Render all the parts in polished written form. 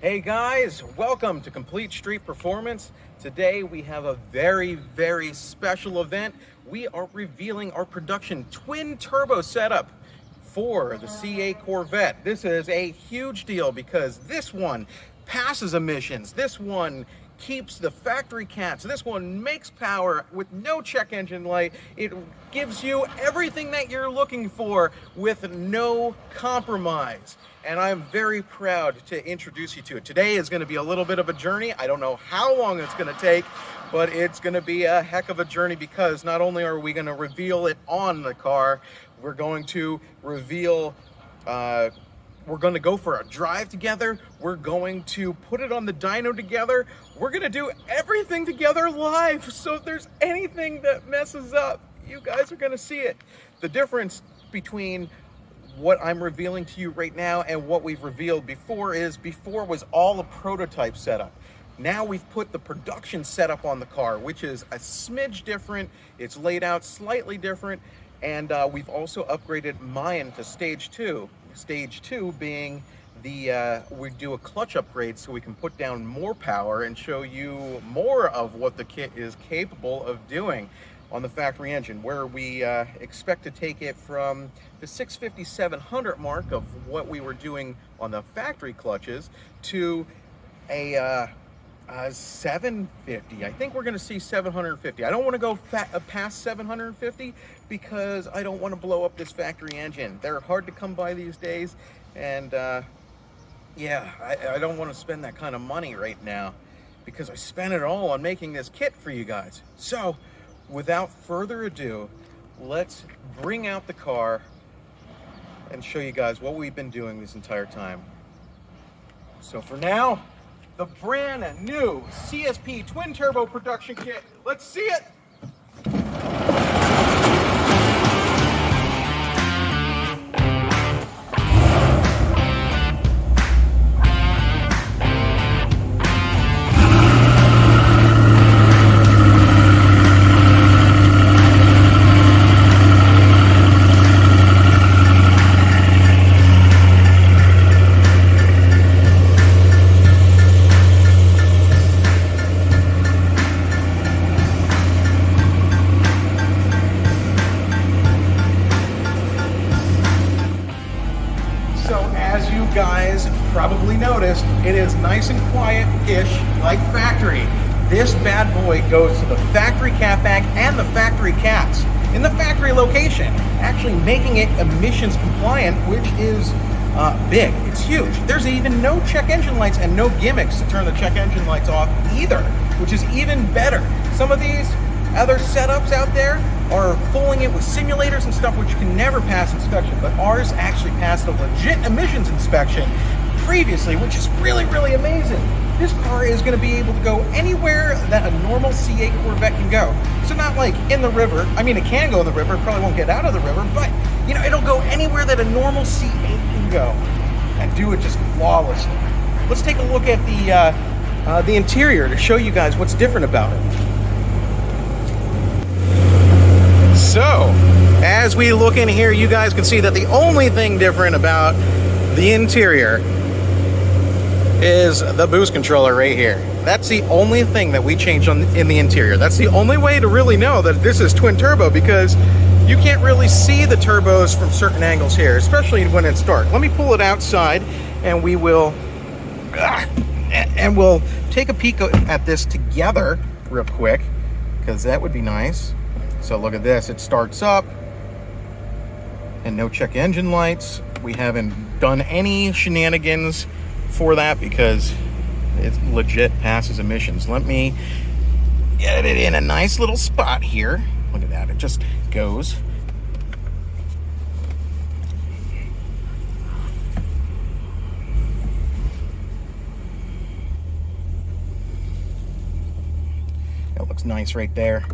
Hey guys, welcome to Complete Street Performance. Today we have a very special event. We are revealing our production twin turbo setup for the C8 Corvette. This is a huge deal because this one passes emissions. This one keeps the factory cats. This one makes power with no check engine light. It gives you everything that you're looking for with no compromise. And I'm very proud to introduce you to it. Today is going to be a little bit of a journey. I don't know how long it's going to take, but it's going to be a heck of a journey because not only are we going to reveal it on the car, we're going to reveal we're going to go for a drive together. We're going to put it on the dyno together. We're going to do everything together live. So if there's anything that messes up, you guys are going to see it. The difference between what I'm revealing to you right now and what we've revealed before is before was all a prototype setup. Now we've put the production setup on the car, which is a smidge different. It's laid out slightly different. And we've also upgraded mine to stage 2. Stage 2 being the, we do a clutch upgrade so we can put down more power and show you more of what the kit is capable of doing on the factory engine, where we expect to take it from the 650-700 mark of what we were doing on the factory clutches to a 750. I think we're going to see 750. I don't want to go past 750 because I don't want to blow up this factory engine. They're hard to come by these days, and yeah, I don't want to spend that kind of money right now because I spent it all on making this kit for you guys. So without further ado, let's bring out the car and show you guys what we've been doing this entire time. So for now, the brand new CSP twin turbo production kit. Let's see it. Guys probably noticed it is nice and quiet-ish like factory. This bad boy goes to the factory cat bag and the factory cats in the factory location, actually making it emissions compliant, which is big. It's huge. There's even no check engine lights and no gimmicks to turn the check engine lights off either, which is even better. Some of these other setups out there are fooling it with simulators and stuff which can never pass inspection, but ours actually passed a legit emissions inspection previously, which is really amazing. This car is going to be able to go anywhere that a normal C8 Corvette can go. So not like in the river. I mean, it can go in the river, it probably won't get out of the river, but you know, it'll go anywhere that a normal C8 can go and do it just flawlessly. Let's take a look at the interior to show you guys what's different about it. So, as we look in here, you guys can see that the only thing different about the interior is the boost controller right here. That's the only thing that we changed in the interior. That's the only way to really know that this is twin turbo, because you can't really see the turbos from certain angles here, especially when it's dark. Let me pull it outside and we'll take a peek at this together real quick, because that would be nice. So look at this, it starts up and no check engine lights. We haven't done any shenanigans for that because it legit passes emissions. Let me get it in a nice little spot here. Look at that, it just goes. That looks nice right there.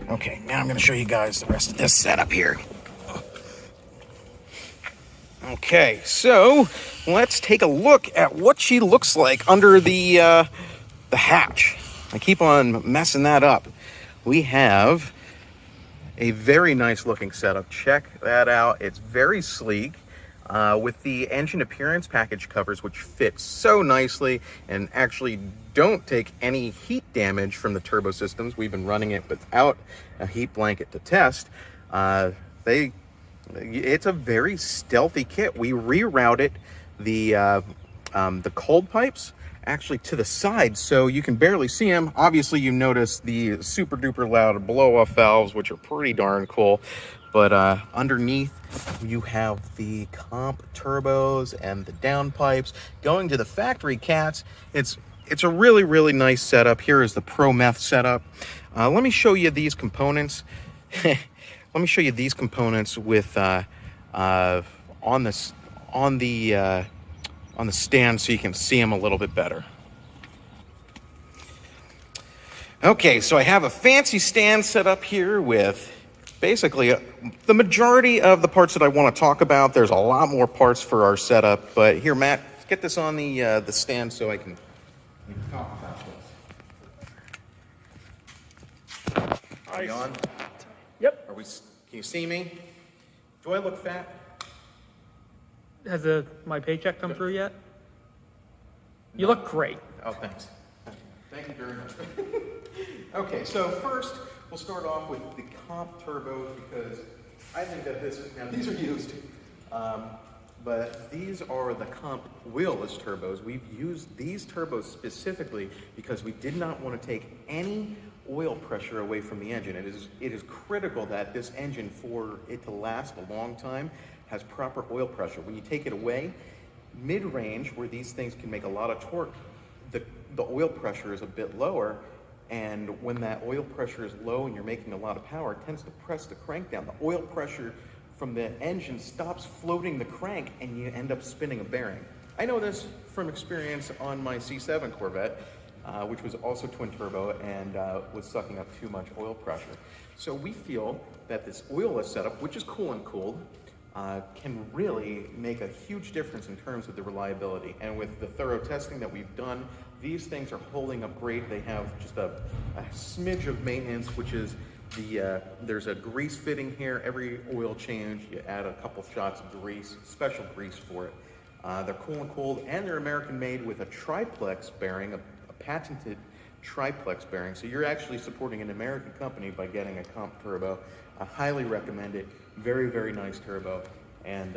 Okay, now I'm going to show you guys the rest of this setup here. Okay, so let's take a look at what she looks like under the hatch. I keep on messing that up. We have a very nice looking setup. Check that out. It's very sleek. with the engine appearance package covers, which fit so nicely and actually don't take any heat damage from the turbo systems. We've been running it without a heat blanket to test. It's a very stealthy kit. We rerouted the cold pipes actually to the side so you can barely see them. Obviously, you notice the super duper loud blow-off valves, which are pretty darn cool. But underneath, you have the comp turbos and the downpipes. Going to the factory cats, it's a really, really nice setup. Here is the Pro Meth setup. Let me show you these components. Let me show you these components with on the stand so you can see them a little bit better. Okay, so I have a fancy stand set up here with basically the majority of the parts that I want to talk about. There's a lot more parts for our setup, but here, Matt, let's get this on the stand so I can talk about this. Are you on? Yep. Can you see me? Do I look fat? Has my paycheck come through yet? You look great. Oh, thanks. Thank you very much. Okay, so first we'll start off with the comp turbos because I think that these are used, but these are the comp wheelless turbos. We've used these turbos specifically because we did not want to take any oil pressure away from the engine. It is critical that this engine, for it to last a long time, has proper oil pressure. When you take it away, mid-range, where these things can make a lot of torque, the oil pressure is a bit lower, and when that oil pressure is low and you're making a lot of power, it tends to press the crank down. The oil pressure from the engine stops floating the crank and you end up spinning a bearing. I know this from experience on my C7 Corvette, which was also twin turbo and was sucking up too much oil pressure. So we feel that this oilless setup, which is cool and cooled, can really make a huge difference in terms of the reliability. And with the thorough testing that we've done, these things are holding up great. They have just a smidge of maintenance, which is there's a grease fitting here. Every oil change, you add a couple shots of grease, special grease for it. They're cool and cooled, and they're American made with a triplex bearing, a patented triplex bearing. So you're actually supporting an American company by getting a comp turbo. I highly recommend it. Very, very nice turbo, and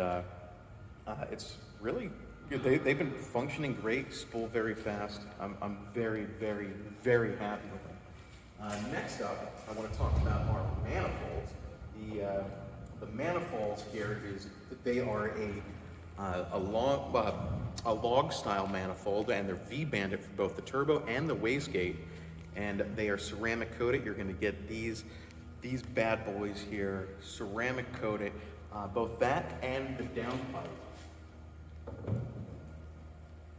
it's really good. They've been functioning great, spool very fast. I'm very, very, very happy with them. Next up, I want to talk about our manifolds. The manifolds here they are a log style manifold, and they're V-banded for both the turbo and the wastegate, and they are ceramic coated. You're going to get these bad boys here, ceramic coated, both that and the downpipe.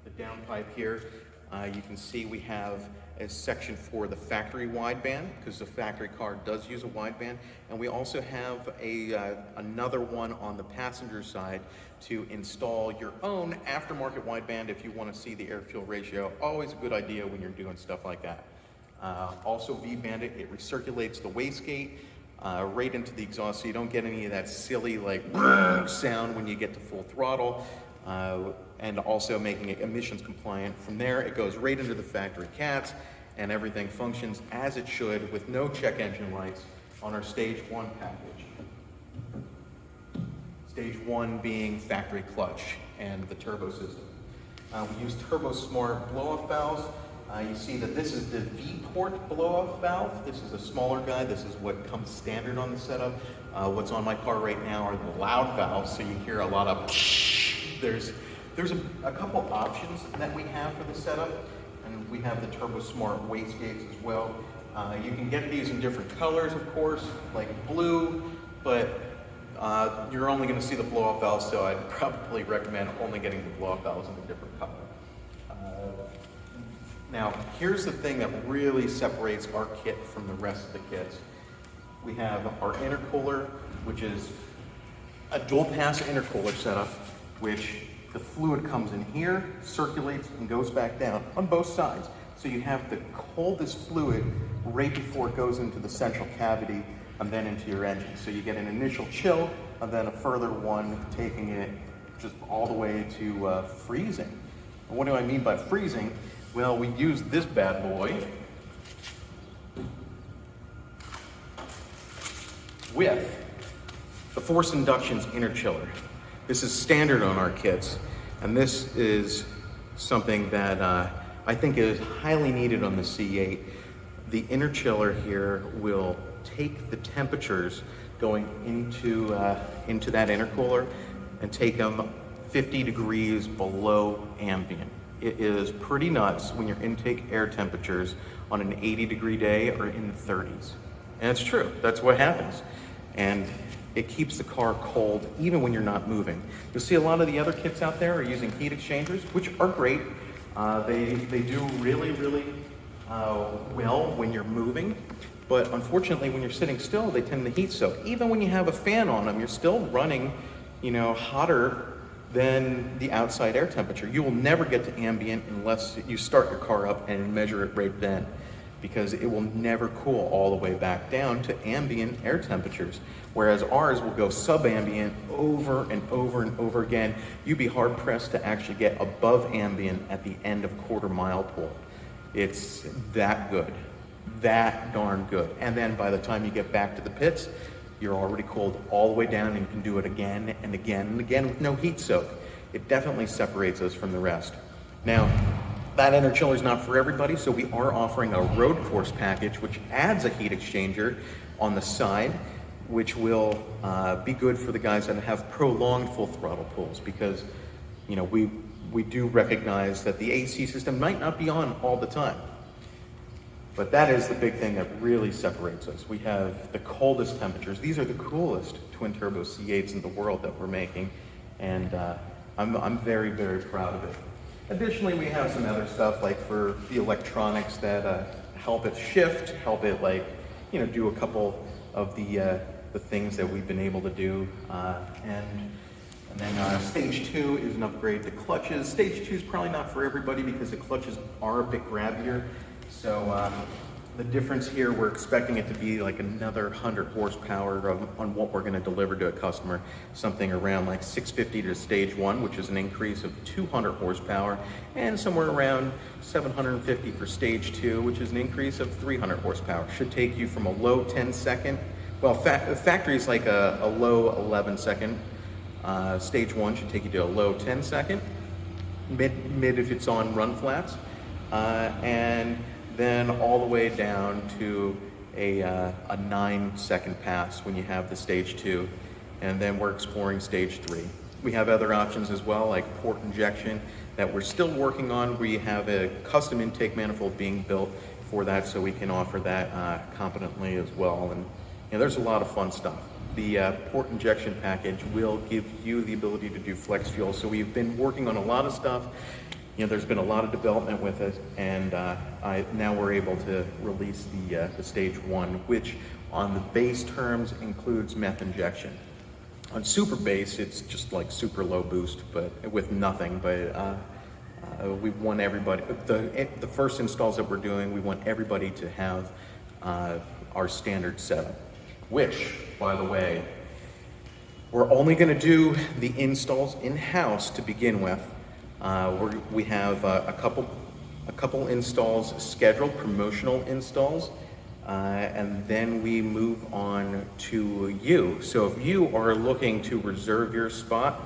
The downpipe here, you can see we have a section for the factory wideband, because the factory car does use a wideband, and we also have another one on the passenger side to install your own aftermarket wideband if you want to see the air-fuel ratio. Always a good idea when you're doing stuff like that. Also V-banded, it recirculates the wastegate right into the exhaust, so you don't get any of that silly like sound when you get to full throttle, and also making it emissions compliant. From there, it goes right into the factory cats, and everything functions as it should with no check engine lights on our Stage 1 package. Stage 1 being factory clutch and the turbo system. We use Turbo Smart blow-off valves. You see that this is the V-port blow-off valve. This is a smaller guy. This is what comes standard on the setup. What's on my car right now are the loud valves, so you hear a lot of There's a couple options that we have for the setup, and we have the Turbo Smart wastegates as well. You can get these in different colors, of course, like blue, but you're only going to see the blow-off valves, so I'd probably recommend only getting the blow-off valves in a different color. Now, here's the thing that really separates our kit from the rest of the kits. We have our intercooler, which is a dual-pass intercooler setup, which the fluid comes in here, circulates, and goes back down on both sides. So you have the coldest fluid right before it goes into the central cavity and then into your engine. So you get an initial chill, and then a further one taking it just all the way to freezing. And what do I mean by freezing? Well, we use this bad boy with the Force Induction's inner chiller. This is standard on our kits, and this is something that I think is highly needed on the C8. The inner chiller here will take the temperatures going into that intercooler and take them 50 degrees below ambient. It is pretty nuts when your intake air temperatures on an 80-degree day are in the 30s. And it's true, that's what happens. And it keeps the car cold even when you're not moving. You'll see a lot of the other kits out there are using heat exchangers, which are great. They do really well when you're moving, but unfortunately when you're sitting still, they tend to heat soak. Even when you have a fan on them, you're still running, hotter than the outside air temperature. You will never get to ambient unless you start your car up and measure it right then, because it will never cool all the way back down to ambient air temperatures. Whereas ours will go sub-ambient over and over and over again. You'd be hard pressed to actually get above ambient at the end of quarter-mile pull. It's that good, that darn good. And then by the time you get back to the pits, you're already cooled all the way down, and you can do it again and again and again with no heat soak. It definitely separates us from the rest. Now, that inner chiller is not for everybody, so we are offering a road course package, which adds a heat exchanger on the side, which will be good for the guys that have prolonged full throttle pulls, because we do recognize that the AC system might not be on all the time. But that is the big thing that really separates us. We have the coldest temperatures. These are the coolest twin turbo C8s in the world that we're making, and I'm very proud of it. Additionally, we have some other stuff like for the electronics that help it shift, help it do a couple of the things that we've been able to do. And then stage 2 is an upgrade to clutches. Stage 2 is probably not for everybody because the clutches are a bit grabbier. So the difference here, we're expecting it to be like another 100 horsepower on what we're going to deliver to a customer, something around like 650 to stage 1, which is an increase of 200 horsepower, and somewhere around 750 for stage 2, which is an increase of 300 horsepower. Should take you from a low 10-second, well, factory is like a low 11-second. Stage 1 should take you to a low 10-second, mid if it's on run flats, and then all the way down to a 9-second pass when you have the stage 2, and then we're exploring stage 3. We have other options as well, like port injection that we're still working on. We have a custom intake manifold being built for that, so we can offer that competently as well. And there's a lot of fun stuff. The port injection package will give you the ability to do flex fuel. So we've been working on a lot of stuff. There's been a lot of development with it, and now we're able to release the stage 1, which on the base terms includes meth injection. On super base, it's just like super low boost, but with nothing. But we want everybody, the first installs that we're doing, we want everybody to have our standard setup, which, by the way, we're only going to do the installs in-house to begin with. We have a couple installs scheduled, promotional installs, and then we move on to you. So if you are looking to reserve your spot,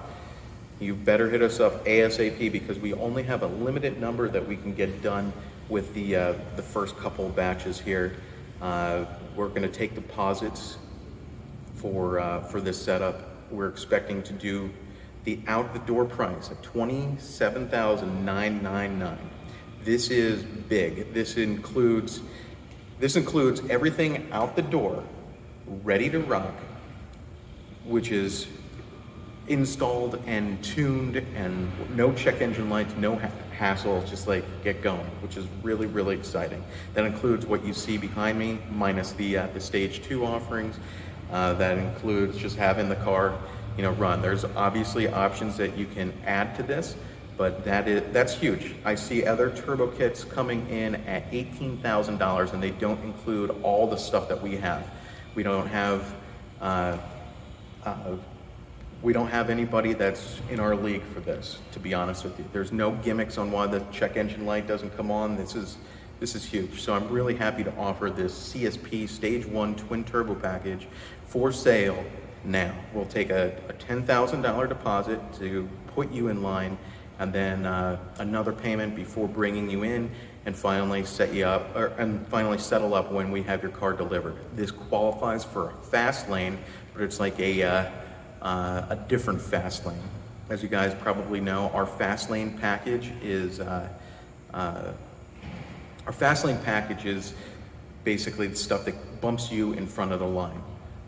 you better hit us up ASAP, because we only have a limited number that we can get done with the first couple batches here. We're going to take deposits for this setup. We're expecting to do the out-the-door price at $27,999. This is big. This includes everything out the door, ready to rock, which is installed and tuned, and no check engine lights, no hassle, just like get going, which is really exciting. That includes what you see behind me, minus the stage 2 offerings. That includes just having the car run. There's obviously options that you can add to this, but that's huge. I see other turbo kits coming in at $18,000, and they don't include all the stuff that we have. We don't have We don't have anybody that's in our league for this, to be honest with you. There's no gimmicks on why the check engine light doesn't come on. This is huge. So I'm really happy to offer this CSP Stage 1 twin turbo package for sale now. We'll take a $10,000 deposit to put you in line, and then another payment before bringing you in, and finally set you up, and finally settle up when we have your car delivered. This qualifies for a fast lane, but it's like a different fast lane. As you guys probably know, our fast lane package is basically the stuff that bumps you in front of the line.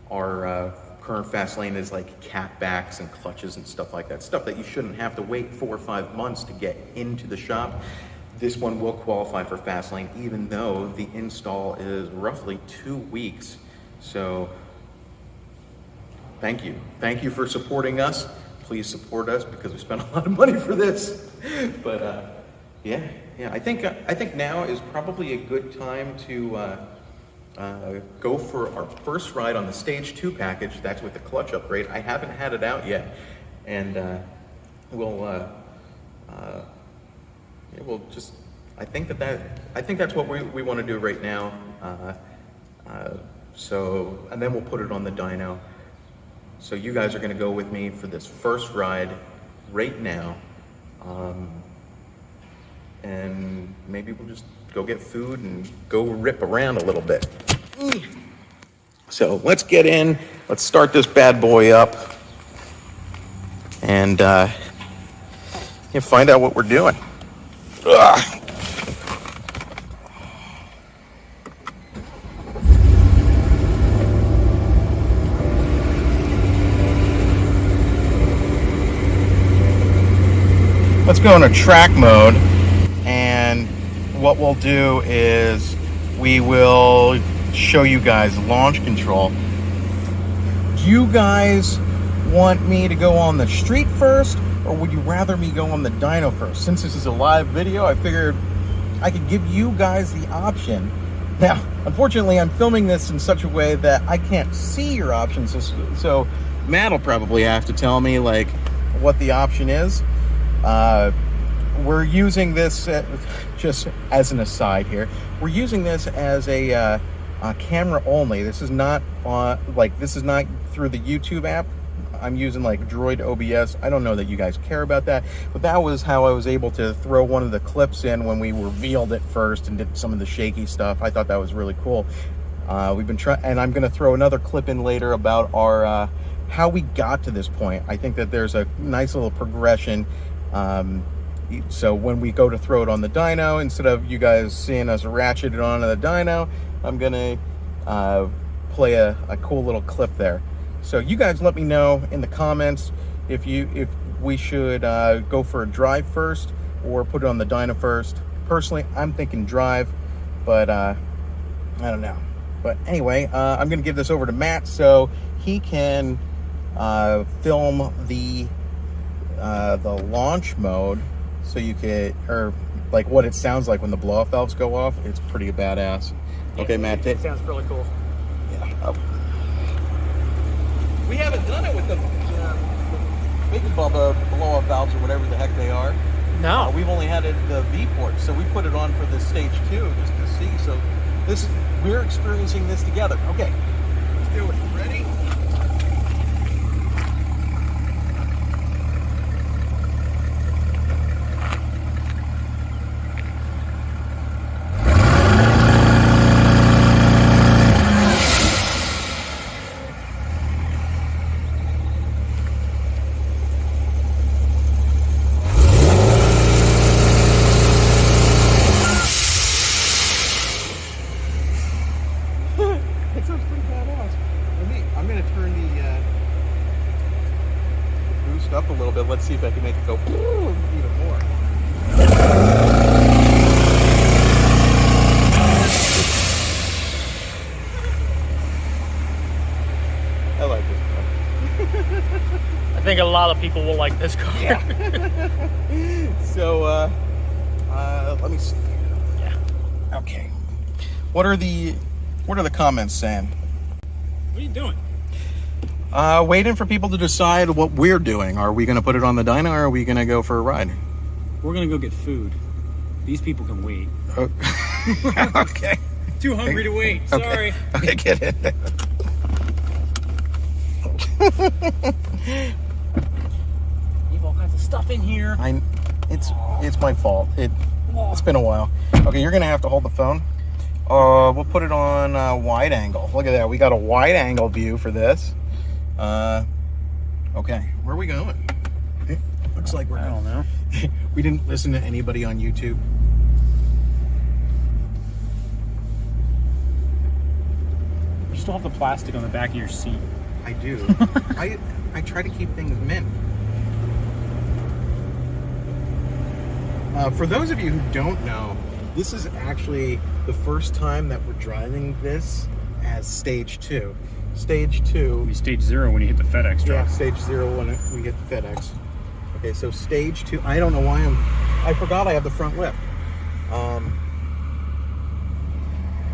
Our current fast lane is like cat backs and clutches and stuff like that. Stuff that you shouldn't have to wait 4 or 5 months to get into the shop. This one will qualify for fast lane, even though the install is roughly 2 weeks. So thank you. Thank you for supporting us. Please support us because we spent a lot of money for this. But yeah, I think now is probably a good time to go for our first ride on the Stage 2 package. That's with the clutch upgrade. I haven't had it out yet, and we'll just. I think that's what we want to do right now. So, and then we'll put it on the dyno. So you guys are going to go with me for this first ride right now, and maybe we'll just go get food and go rip around a little bit. So let's get in. Let's start this bad boy up, and find out what we're doing. Ugh. Let's go into track mode, and what we'll do is we will show you guys launch control. Do you guys want me to go on the street first, or would you rather me go on the dyno first? Since this is a live video, I figured I could give you guys the option. Now, unfortunately, I'm filming this in such a way that I can't see your options, so Matt will probably have to tell me like what the option is. We're using this, just as an aside here, we're using this as a camera only. This is not this is not through the YouTube app. I'm using like Droid OBS. I don't know that you guys care about that, but that was how I was able to throw one of the clips in when we revealed it first and did some of the shaky stuff. I thought that was really cool. We've been trying, and I'm going to throw another clip in later about our how we got to this point. I think that there's a nice little progression. So when we go to throw it on the dyno, instead of you guys seeing us ratchet it onto the dyno, I'm gonna play a cool little clip there. So you guys let me know in the comments if we should go for a drive first or put it on the dyno first. Personally, I'm thinking drive, but I don't know. But anyway, I'm gonna give this over to Matt so he can film the launch mode, so you could, or like what it sounds like when the blow-off valves go off. It's pretty badass. Yeah, Okay, Matt. It sounds really cool. Yeah. Oh. We haven't done it with the Big Bubba blow-off valves or whatever the heck they are. No. We've only had it the V port, so we put it on for the Stage 2 just to see. So we're experiencing this together. Okay, let's do it. Ready? Up a little bit. Let's see if I can make it go even more. I like this car. I think a lot of people will like this car. Yeah. So let me see. Yeah. Okay. What are the comments saying? What are you doing? Waiting for people to decide what we're doing. Are we going to put it on the dyno, or are we going to go for a ride? We're gonna go get food. These people can wait. Okay. Too hungry to wait. Sorry. Okay, get in there. You have all kinds of stuff in here. It's my fault. It's been a while. Okay, you're gonna have to hold the phone. We'll put it on wide angle. Look at that. We got a wide angle view for this. Okay, where are we going? Looks like I don't know. We didn't listen to anybody on YouTube. You still have the plastic on the back of your seat. I do. I try to keep things mint. For those of you who don't know, this is actually the first time that we're driving this as stage 2. Stage 2. We stage 0 when you hit the FedEx truck. Yeah, stage 0 when we get the FedEx. Okay, so stage 2. I don't know why I forgot I have the front lift.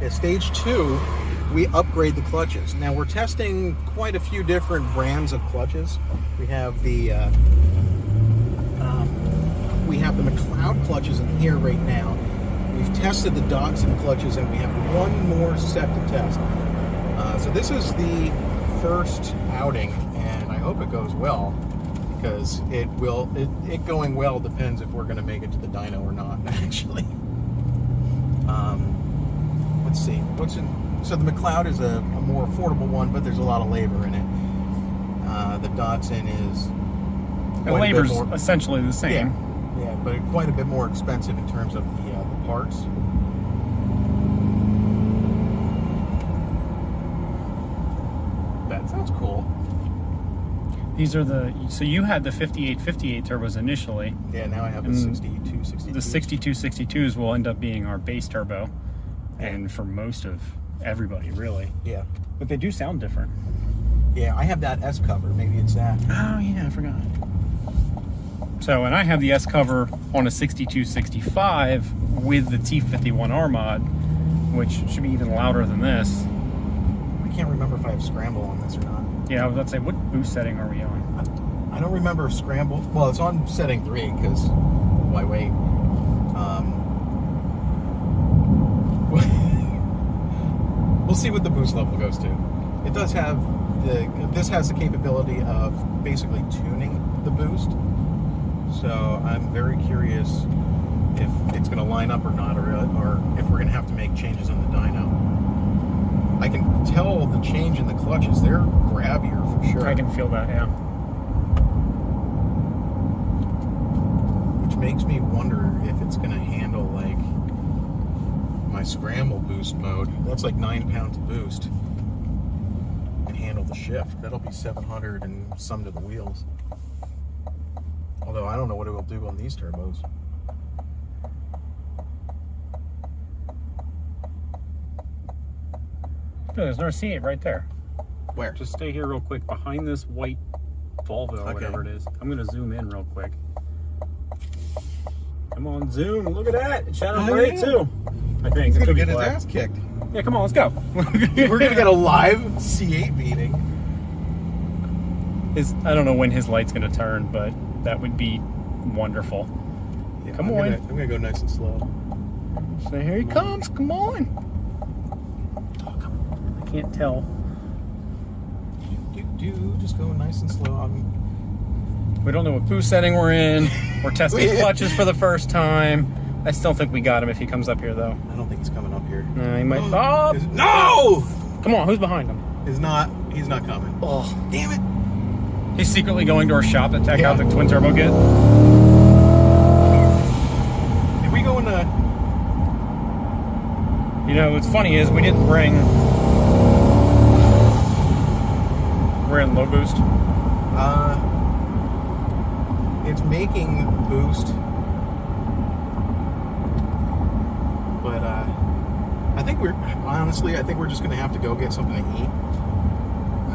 Yeah, stage 2, we upgrade the clutches. Now we're testing quite a few different brands of clutches. We have the McLeod clutches in here right now. We've tested the Dodson clutches, and we have one more set to test. So this is the first outing, and I hope it goes well, because it going well depends if we're going to make it to the dyno or not, actually. Let's see. So the McLeod is a more affordable one, but there's a lot of labor in it. The Dodson is The labor's essentially the same. Yeah, but quite a bit more expensive in terms of the parts. That sounds cool. These are so you had the 58 turbos initially. Yeah, now I have the 62. The 6262s will end up being our base turbo, and for most of everybody, really. Yeah. But they do sound different. Yeah, I have that S cover. Maybe it's that. Oh yeah, I forgot. So, and I have the S cover on a 6265 with the T51R mod, which should be even louder than this. I can't remember if I have scramble on this or not. Yeah, I was about to say, what boost setting are we on? I don't remember if scramble. Well, it's on setting 3 because why wait? We'll see what the boost level goes to. It does have this has the capability of basically tuning the boost. So I'm very curious if it's going to line up or not, or if we're going to have to make changes on the dyno. I can tell the change in the clutches. They're grabbier for sure. I can feel that, yeah. Which makes me wonder if it's going to handle like my scramble boost mode. That's like 9 pounds of boost. And handle the shift. That'll be 700 and some to the wheels. Although I don't know what it will do on these turbos. No, there's no C8 right there. Where? Just stay here real quick, behind this white Volvo or whatever it is. I'm gonna zoom in real quick. Come on, zoom! Look at that! It shot on great too. I think. He's gonna get his ass kicked. Yeah, come on, let's go. We're gonna get a live C8 meeting. I don't know when his light's gonna turn, but that would be wonderful. Yeah, Come on. I'm gonna go nice and slow. So here he comes. Come on. Oh, come on. I can't tell. Just go nice and slow. We don't know what boost setting we're in. We're testing clutches for the first time. I still think we got him if he comes up here, though. I don't think he's coming up here. No, he might. Oh! No! Come on, who's behind him? He's not coming. Oh, damn it! He's secretly going to our shop to check out the twin turbo kit. Did we go in the... You know, what's funny is we didn't bring... We're in low boost. It's making boost. But, I think we're just going to have to go get something to eat.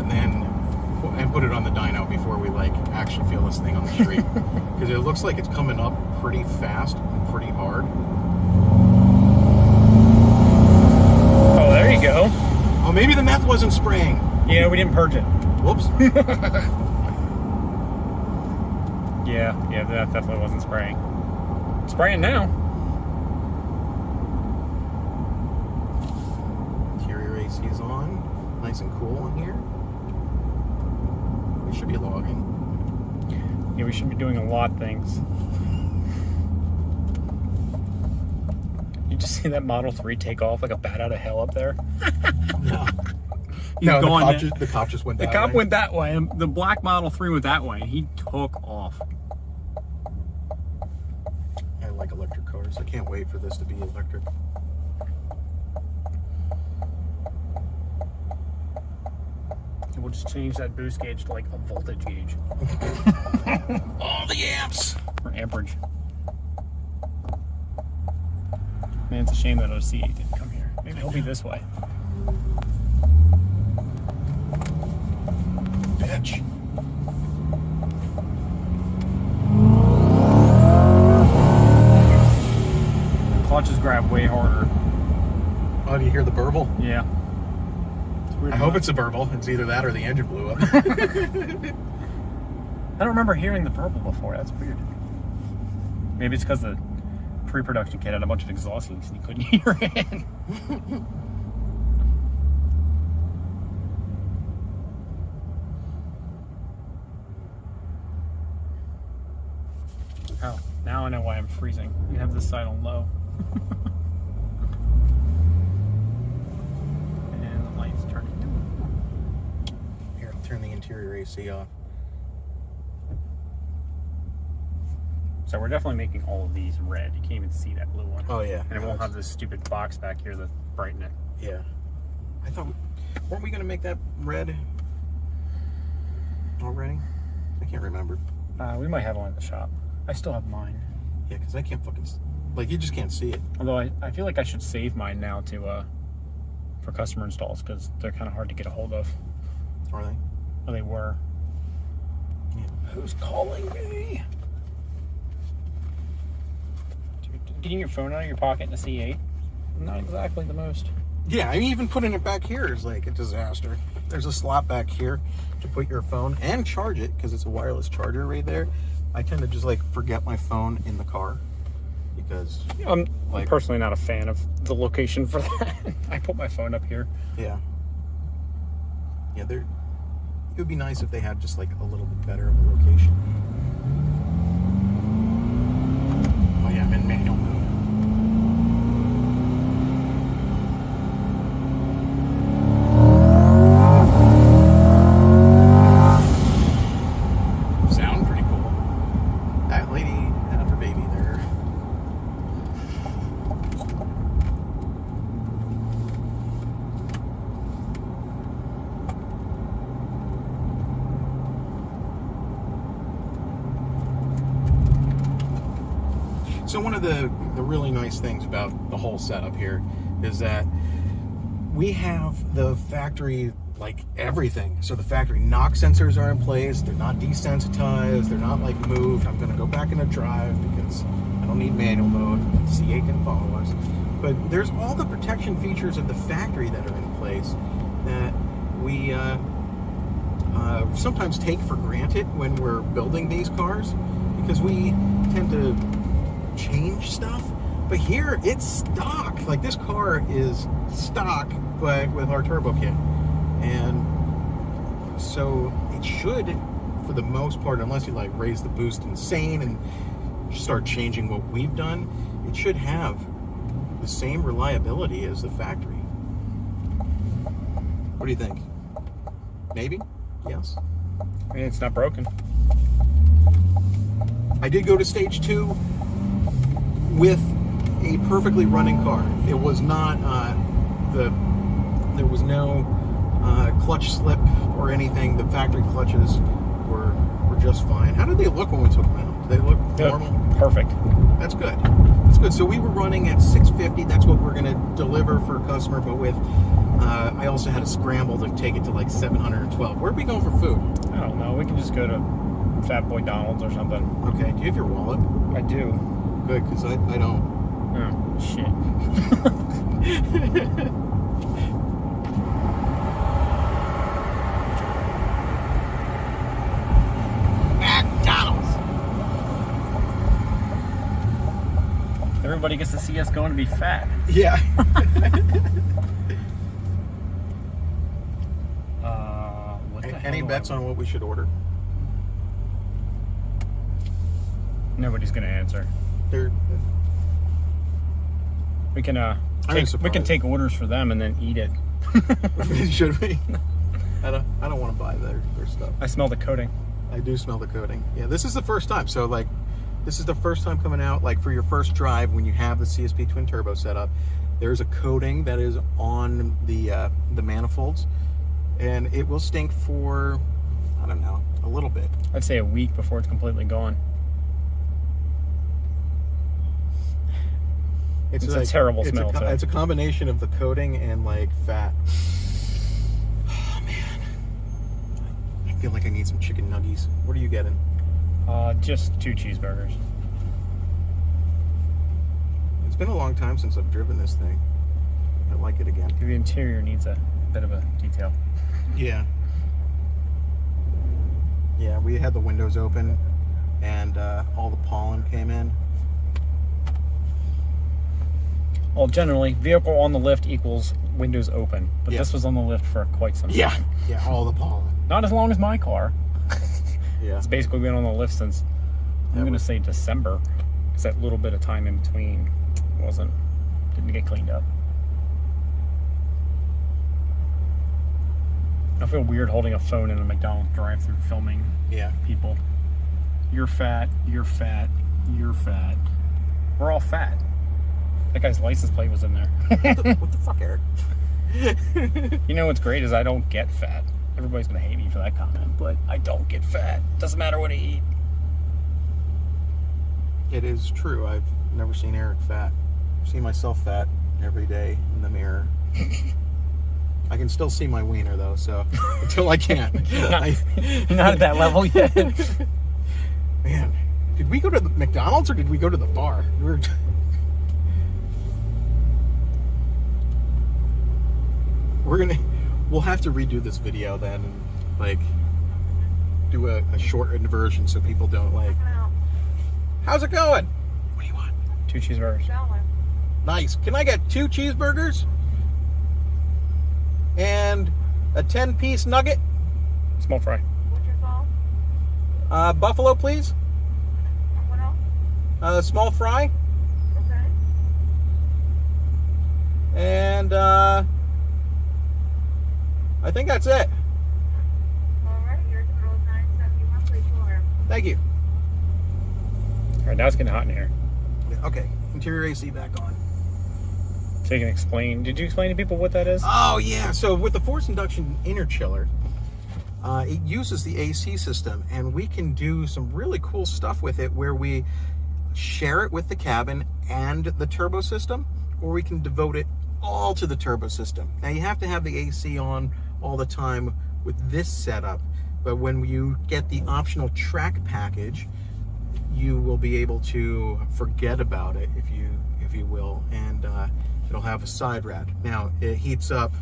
And then... and put it on the dyno before we like actually feel this thing on the street, because it looks like it's coming up pretty fast and pretty hard. Oh, there you go. Oh, maybe the meth wasn't spraying. Yeah, we didn't purge it. Whoops. Yeah, that definitely wasn't spraying. It's spraying now. Interior AC is on. Nice and cool in here. We should be logging. Yeah, we should be doing a lot of things. You just see that Model 3 take off like a bat out of hell up there? No. He's No, going the cop just went The that cop way. went that way, and the black Model 3 went that way. He took off. I like electric cars. I can't wait for this to be electric. We'll just change that boost gauge to like a voltage gauge. All the amps! Or amperage. Man, it's a shame that OC8 didn't come here. Maybe he'll be this way. Bitch. Clutches grab way harder. Oh, do you hear the burble? Yeah. It's weird. I hope it's a burble. It's either that or the engine blew up. I don't remember hearing the purple before. That's weird. Maybe it's because the pre-production kit had a bunch of exhaust leaks and you couldn't hear it. Oh, now I know why I'm freezing. You have this side on low. And the light's turning. Here, I'll turn the interior AC off. So we're definitely making all of these red. You can't even see that blue one. Oh, yeah. And it won't have this stupid box back here that brighten it. Yeah. I thought, weren't we going to make that red already? I can't remember. We might have one at the shop. I still have mine. Yeah, because I can't fucking, like, you just can't see it. Although I feel like I should save mine now to for customer installs because they're kind of hard to get a hold of. Are they? Or they were. Yeah. Who's calling me? Dude, getting your phone out of your pocket in a C8? Not exactly the most. Yeah, I mean, even putting it back here is like a disaster. There's a slot back here to put your phone and charge it because it's a wireless charger right there. I tend to just like forget my phone in the car because I'm like, personally not a fan of the location for that. I put my phone up here. yeah, it would be nice if they had just like a little bit better of a location. Oh yeah, I'm in manual mode. Sound pretty cool. That lady had her baby there. So one of the really nice things about the whole setup here is that we have the factory, like everything. So the factory knock sensors are in place. They're not desensitized. They're not like moved. I'm going to go back into drive because I don't need manual mode. C8 can follow us. But there's all the protection features of the factory that are in place that we sometimes take for granted when we're building these cars because we tend to change stuff. But here it's stock. Like this car is stock, but with our turbo kit. And so it should, for the most part, unless you like raise the boost insane and start changing what we've done, it should have the same reliability as the factory. What do you think? Maybe? Yes. I mean, it's not broken. I did go to stage 2 with a perfectly running car. It was not there was no clutch slip or anything. The factory clutches were just fine. How did they look when we took them out? Did they look normal? Perfect. That's good. That's good. So we were running at 650. That's what we're going to deliver for a customer. But with, I also had to scramble to take it to like 712. Where are we going for food? I don't know. We can just go to Fat Boy Donald's or something. Okay. Do you have your wallet? I do. Good, because I don't. Oh, shit. everybody gets to see us going to be fat. Yeah. What the hell Any do I bets want? on what we should order? Nobody's gonna answer. They're, We can I'm we can surprised. take orders for them and then eat it. should we? I don't want to buy their stuff. I smell the coating. I do smell the coating. Yeah, this is the first time. So like, this is the first time coming out. Like for your first drive, when you have the CSP twin turbo setup, there's a coating that is on the manifolds, and it will stink for, I don't know, a little bit. I'd say a week before it's completely gone. It's a terrible smell, too. It's a combination of the coating and like fat. Oh man, I feel like I need some chicken nuggies. What are you getting? Just 2 cheeseburgers. It's been a long time since I've driven this thing. I like it again. The interior needs a bit of a detail. Yeah. Yeah, we had the windows open and all the pollen came in. Well, generally, vehicle on the lift equals windows open, but Yeah. this was on the lift for quite some time. Yeah, all the pollen. Not as long as my car. Yeah. It's basically been on the lift since, I'm going to say December, because that little bit of time in between didn't get cleaned up. I feel weird holding a phone in a McDonald's drive-thru filming Yeah. people. You're fat, you're fat, you're fat. We're all fat. That guy's license plate was in there. What the fuck, Eric? You know what's great is I don't get fat. Everybody's gonna hate me for that comment, but I don't get fat. Doesn't matter what I eat. It is true. I've never seen Eric fat. I've seen myself fat every day in the mirror. I can still see my wiener though, so until I can't. Not at that level yet. Man, did we go to the McDonald's or did we go to the bar? We'll have to redo this video then and like do a shortened version so people don't like. How's it going? What do you want? 2 cheeseburgers. Nice. Can I get 2 cheeseburgers? And a 10-piece nugget? Small fry. What's your call? Buffalo, please. What else? Small fry. Okay. And I think that's it. All right, your total is 971. Please order. Thank you. All right, now it's getting hot in here. Okay, interior AC back on. So you can explain. Did you explain to people what that is? Oh yeah, so with the forced induction inner chiller, it uses the AC system, and we can do some really cool stuff with it where we share it with the cabin and the turbo system, or we can devote it all to the turbo system. Now you have to have the AC on all the time with this setup, but when you get the optional track package, you will be able to forget about it, if you will, and it'll have a side rad. Now it heats up,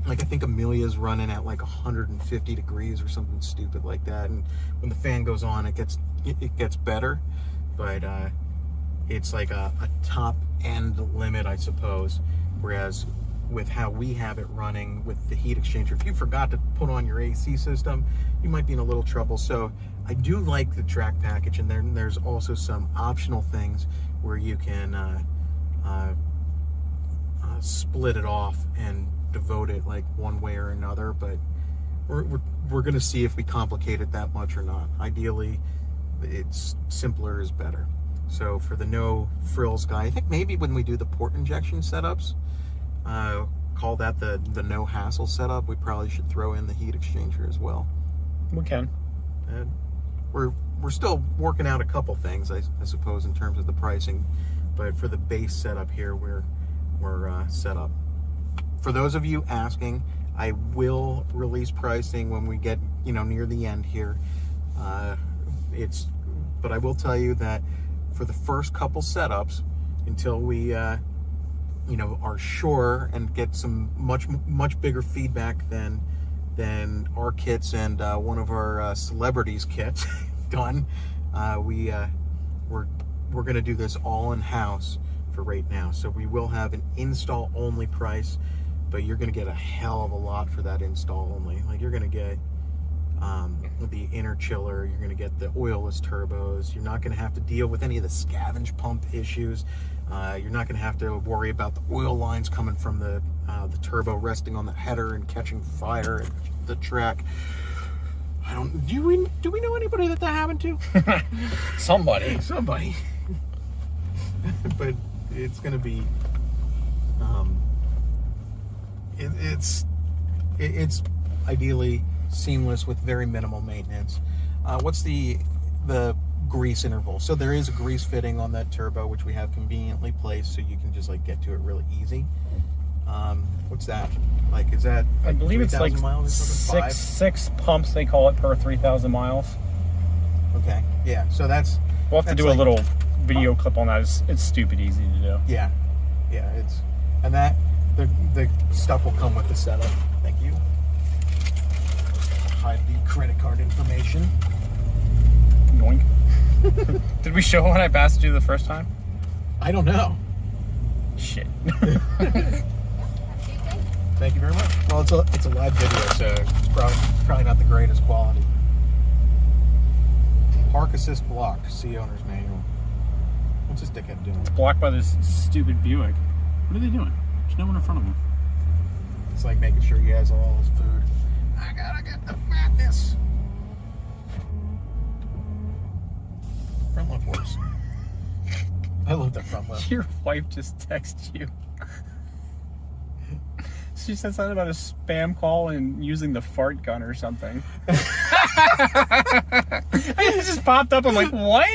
like I think Amelia's running at like 150 degrees or something stupid like that, and when the fan goes on, it gets better, but it's like a top end limit, I suppose. Whereas with how we have it running with the heat exchanger, if you forgot to put on your AC system, you might be in a little trouble. So I do like the track package, and then there's also some optional things where you can split it off and devote it like one way or another, but we're gonna see if we complicate it that much or not. Ideally, it's simpler is better. So for the no frills guy, I think maybe when we do the port injection setups, call that the no hassle setup, we probably should throw in the heat exchanger as well. We can. And we're still working out a couple things, I suppose, in terms of the pricing, but for the base setup here, we're set up. For those of you asking, I will release pricing when we get near the end here. But I will tell you that for the first couple setups, until we are sure and get some much bigger feedback than our kits and one of our celebrities kits done, we're gonna do this all in house for right now. So we will have an install only price, but you're going to get a hell of a lot for that install only. Like you're going to get the inner chiller, you're going to get the oilless turbos, you're not going to have to deal with any of the scavenge pump issues, you're not going to have to worry about the oil lines coming from the turbo resting on the header and catching fire at the track. Do we know anybody that happened to? Somebody. But it's going to be it's ideally seamless with very minimal maintenance. What's the grease interval? So there is a grease fitting on that turbo, which we have conveniently placed, so you can just like get to it really easy. What's that? Like, is that? I Like believe it's 3,000 like miles or something? six pumps they call it per 3,000 miles. Okay, yeah. So that's. We'll have to do a little video clip on that. It's stupid easy to do. Yeah, it's, and that the stuff will come with the setup. Thank you. Hide the credit card information. Yoink. Did we show when I passed you the first time? I don't know. Shit. Thank you very much. Well, it's a live video, so it's probably not the greatest quality. Park assist blocked. See owner's manual. What's this dickhead doing? It's blocked by this stupid Buick. What are they doing? There's no one in front of them. It's like making sure he has all his food. I gotta get the fatness. Front left works. I love that front left. Your wife just texted you. She said something about a spam call and using the fart gun or something. It just popped up. I'm like, what?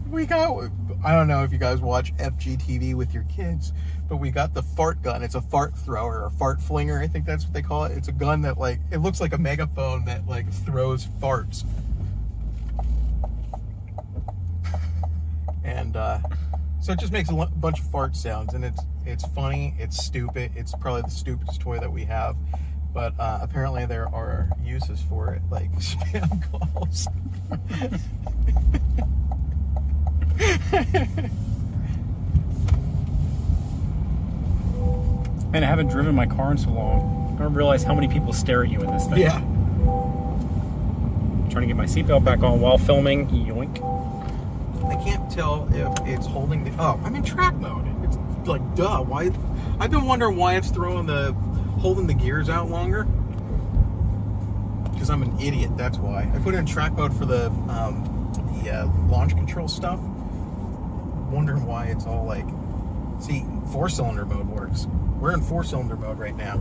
We got, I don't know if you guys watch FGTV with your kids, but we got the fart gun. It's a fart thrower or fart flinger. I think that's what they call it. It's a gun that like, it looks like a megaphone that like throws farts. And so it just makes a bunch of fart sounds, and it's funny, it's stupid, it's probably the stupidest toy that we have, but apparently there are uses for it, like spam calls. Man, I haven't driven my car in so long. I don't realize how many people stare at you in this thing. Yeah. Trying to get my seatbelt back on while filming. Yoink. I can't tell if it's holding the, oh, I'm in track mode. It's like, duh, why? I've been wondering why it's holding the gears out longer. Because I'm an idiot, that's why. I put it in track mode for the launch control stuff. Wondering why it's all like, see, 4-cylinder mode works. We're in 4-cylinder mode right now.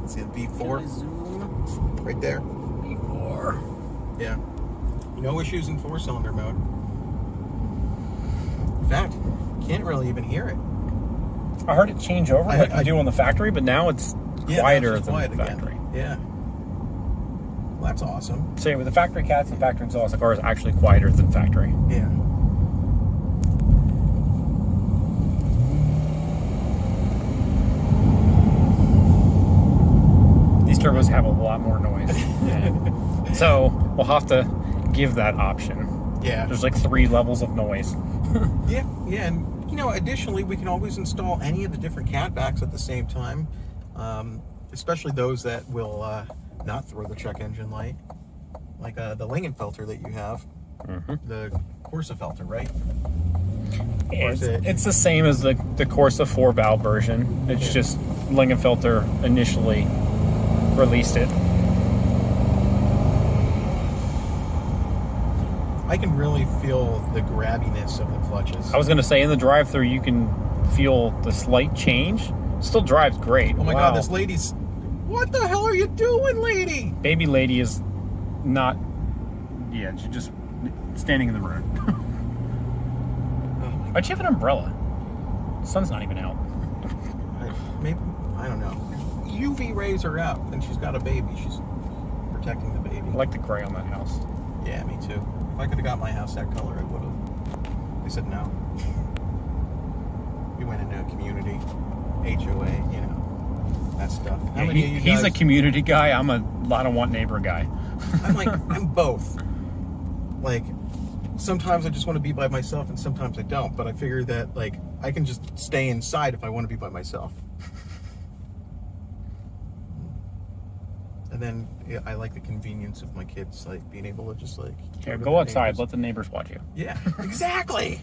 See the V4? Zoom. Right there. V4. Yeah. No issues in 4-cylinder mode. In fact, can't really even hear it. I heard it change over like you do on the factory, but now it's quieter than the factory. Again. Yeah. Well, that's awesome. So with the factory cats and factory exhaust, the car is actually quieter than factory. Yeah. These turbos have a lot more noise. So we'll have to give that option. Yeah. There's like 3 levels of noise. Yeah, and you know, additionally, we can always install any of the different catbacks at the same time, especially those that will not throw the check engine light, like the Langen filter that you have, the Corsa filter, right? It's the same as the Corsa 4-valve version. It's just Langen filter initially released it. I can really feel the grabbiness of the clutches. I was going to say, in the drive-thru, you can feel the slight change. Still drives great. Oh my Wow. God, this lady's... What the hell are you doing, lady? Baby lady is not... Yeah, she's just standing in the road. Why'd you have an umbrella? The sun's not even out. Maybe, I don't know. UV rays are out, and she's got a baby. She's protecting the baby. I like the gray on that house. Yeah, me too. If I could have got my house that color, I would have. They said no. We went into a community, HOA, you know, that stuff. Yeah, he's a community guy. I don't want neighbor guy. I'm like, I'm both. like, sometimes I just want to be by myself and sometimes I don't, but I figure that, like, I can just stay inside if I want to be by myself. And then yeah, I like the convenience of my kids, like, being able to just, like... Go outside, let the neighbors watch you. Yeah, exactly!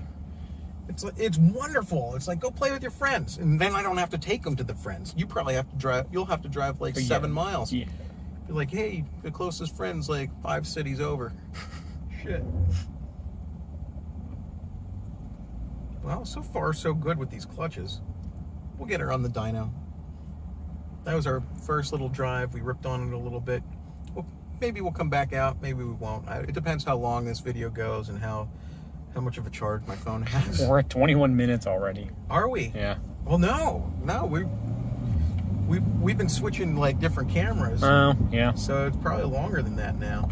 It's wonderful. It's like, go play with your friends. And then I don't have to take them to the friends. You probably have to drive, you'll have to drive, like, 7 miles. Yeah. You're like, hey, the closest friend's, like, 5 cities over. Shit. Well, so far, so good with these clutches. We'll get her on the dyno. That was our first little drive. We ripped on it a little bit. Well, maybe we'll come back out. Maybe we won't. It depends how long this video goes and how much of a charge my phone has. We're at 21 minutes already. Are we? Yeah. Well, no. We've been switching, like, different cameras. Oh, yeah. So it's probably longer than that now.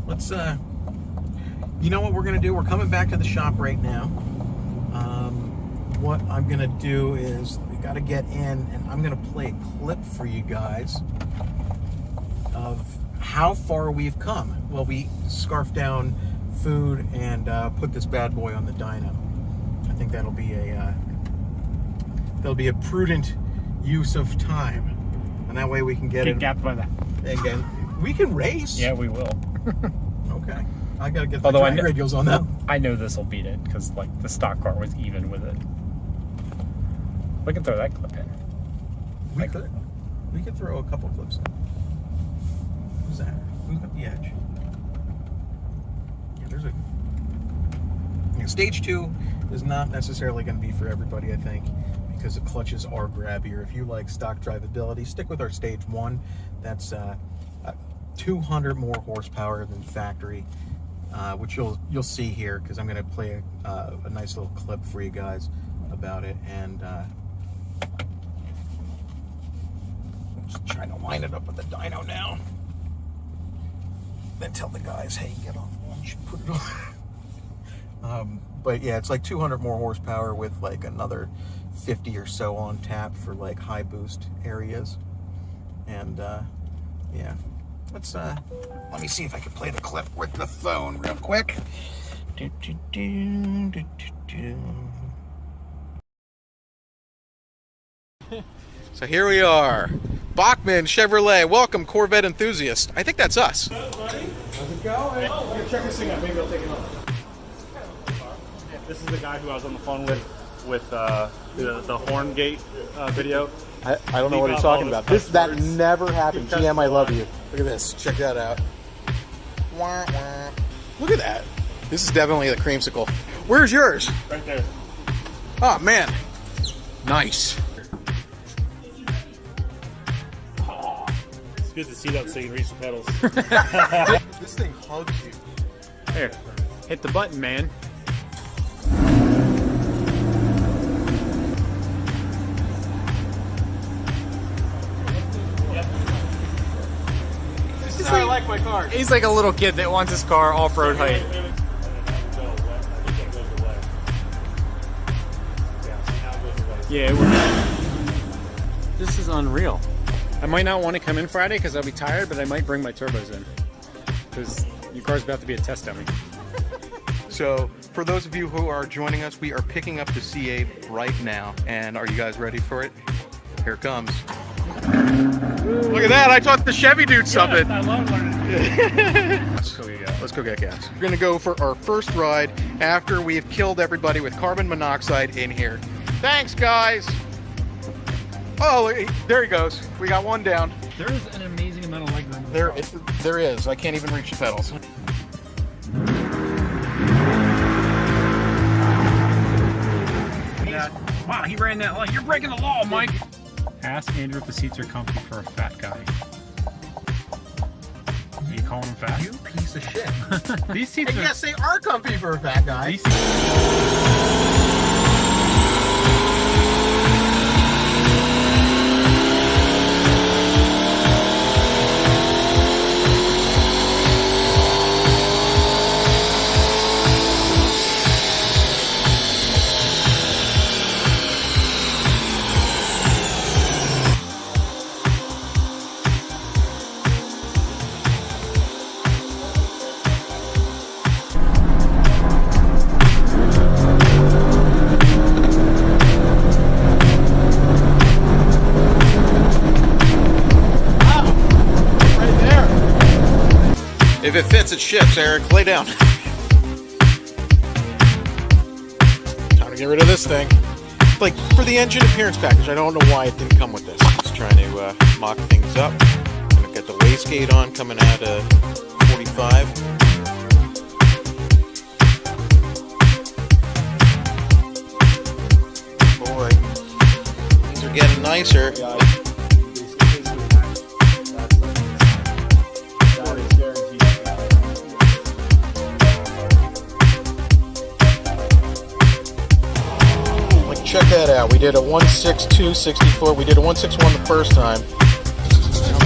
Let's, you know what we're going to do? We're coming back to the shop right now. What I'm going to do is we got to get in and I'm going to play a clip for you guys of how far we've come. Well, we scarfed down food and put this bad boy on the dyno. I think that'll be a prudent use of time, and that way we can get it. Gapped by that. Again, we can race. Yeah, we will. Okay. I gotta get the Although drag radials on that. I know this will beat it because, like, the stock car was even with it. We can throw that clip in. We could. We could throw a couple clips in. Who's that? Who's got the edge? Yeah, there's a... Yeah, stage 2 is not necessarily going to be for everybody, I think, because the clutches are grabbier. If you like stock drivability, stick with our stage 1. That's 200 more horsepower than factory, which you'll see here because I'm going to play a nice little clip for you guys about it. And just trying to line it up with the dyno now. Then tell the guys, hey, get off launch, put it on. But yeah, it's like 200 more horsepower with like another 50 or so on tap for like high boost areas. And yeah, let's let me see if I can play the clip with the phone real quick. So here we are, Bachman Chevrolet. Welcome, Corvette enthusiast. I think that's us. How's it going? Oh, here, check this thing out. Maybe I'll take it off. This is the guy who I was on the phone with the horn gate video. I don't know what he's talking about. That never happened. GM, I love you. Look at this. Check that out. Wah, wah. Look at that. This is definitely the creamsicle. Where's yours? Right there. Oh, man. Nice. It's good to see that so you can reach the pedals. This thing hugs you. Here, hit the button, man. This is how I like my car. He's like a little kid that wants his car off-road height. Yeah, this is unreal. I might not want to come in Friday because I'll be tired, but I might bring my turbos in because your car's about to be a test dummy. So, for those of you who are joining us, we are picking up the C8 right now. And are you guys ready for it? Here it comes. Look at that! I taught the Chevy dude something. I love learning. Let's go get gas. We're gonna go for our first ride after we've killed everybody with carbon monoxide in here. Thanks, guys. Oh, there he goes. We got one down. There is an amazing amount of legroom. There is. I can't even reach the pedals. Yeah. Wow, he ran that line. You're breaking the law, Mike. Ask Andrew if the seats are comfy for a fat guy. You call him fat? You piece of shit. These seats And are... yes, they are comfy for a fat guy. These seats... If it fits, it ships, Eric. Lay down. Time to get rid of this thing. Like, for the engine appearance package, I don't know why it didn't come with this. Just trying to mock things up. Gonna get the wastegate on, coming out of 45. Boy, these are getting nicer. Check that out. We did a 162 64. We did a 161 the first time.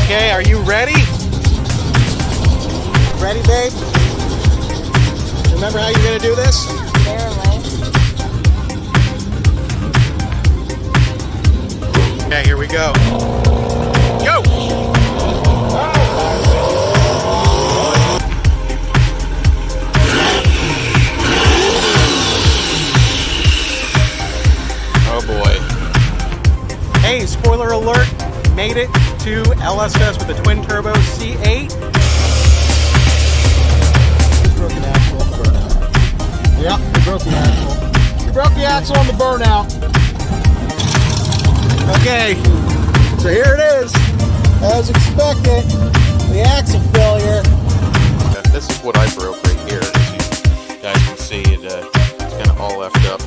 Okay, are you ready? Ready, babe? Remember how you're gonna do this? Okay, here we go. Go! Oh boy. Hey, spoiler alert, made it to LSS with the twin turbo C8. Broke an axle on the burnout. Yep, we broke the axle. We broke the axle on the burnout. Okay, so here it is. As expected, the axle failure. This is what I broke right here. As you guys can see, it's kind of all left up.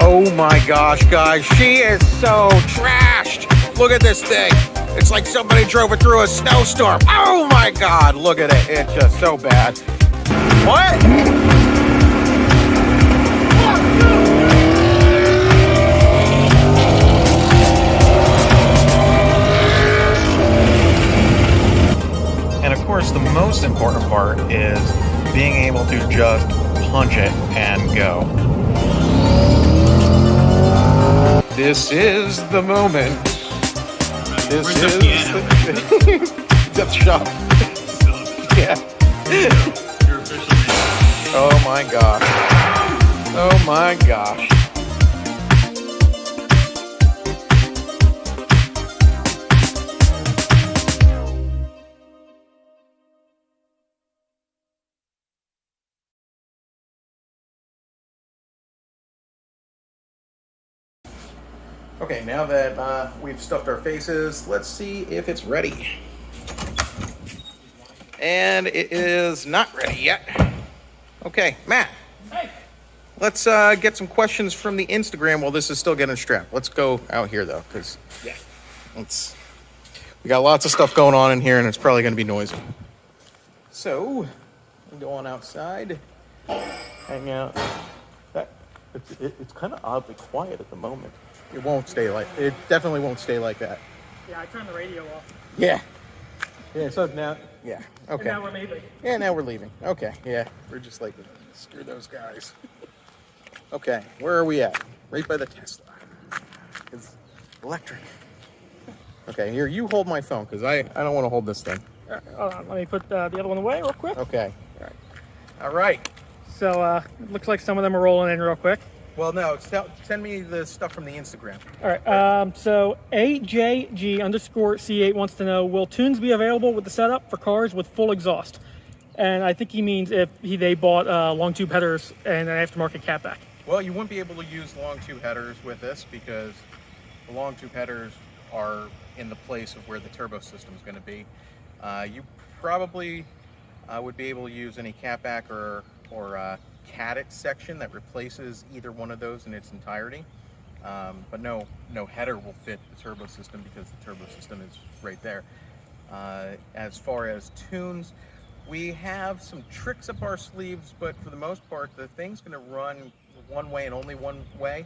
Oh my gosh, guys, she is so trashed. Look at this thing. It's like somebody drove it through a snowstorm. Oh my God, look at it. It's just so bad. What? And of course, the most important part is being able to just punch it and go. This is the moment. This is the shop. Yeah. You're officially. Oh my gosh. Oh my gosh. Okay, now that we've stuffed our faces, let's see if it's ready. And it is not ready yet. Okay, Matt. Hey. Let's get some questions from the Instagram while this is still getting strapped. Let's go out here though, because we got lots of stuff going on in here and it's probably going to be noisy. So, we'll go on outside, hang out. It's kind of oddly quiet at the moment. It won't stay like, it definitely won't stay like that. Yeah, I turned the radio off. Yeah. Yeah, so now, yeah, okay. And now we're leaving. Yeah, now we're leaving. Okay, yeah, we're just like, screw those guys. Okay, where are we at? Right by the Tesla. It's electric. Okay, here, you hold my phone, because I don't want to hold this thing. Hold on, let me put the other one away real quick. Okay. All right. So, it looks like some of them are rolling in real quick. Well, no, send me the stuff from the Instagram. All right, so AJG_C8 wants to know, will tunes be available with the setup for cars with full exhaust? And I think he means if they bought long tube headers and an aftermarket catback. Well, you wouldn't be able to use long tube headers with this because the long tube headers are in the place of where the turbo system is going to be. You probably would be able to use any catback or caddet section that replaces either one of those in its entirety, but no header will fit the turbo system because the turbo system is right there. As far as tunes, we have some tricks up our sleeves, but for the most part the thing's going to run one way and only one way,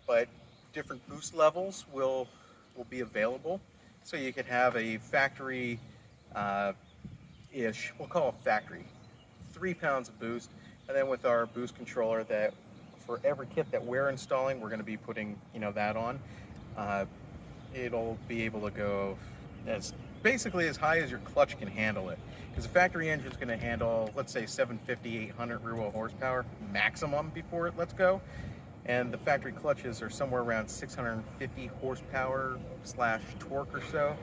but different boost levels will be available. So you could have a factory ish, we'll call it factory, 3 pounds of boost. And then with our boost controller, that for every kit that we're installing, we're going to be putting, that on. It'll be able to go basically as high as your clutch can handle it. Because the factory engine is going to handle, let's say 750, 800 rear wheel horsepower maximum before it lets go. and the factory clutches are somewhere around 650 horsepower / torque or so.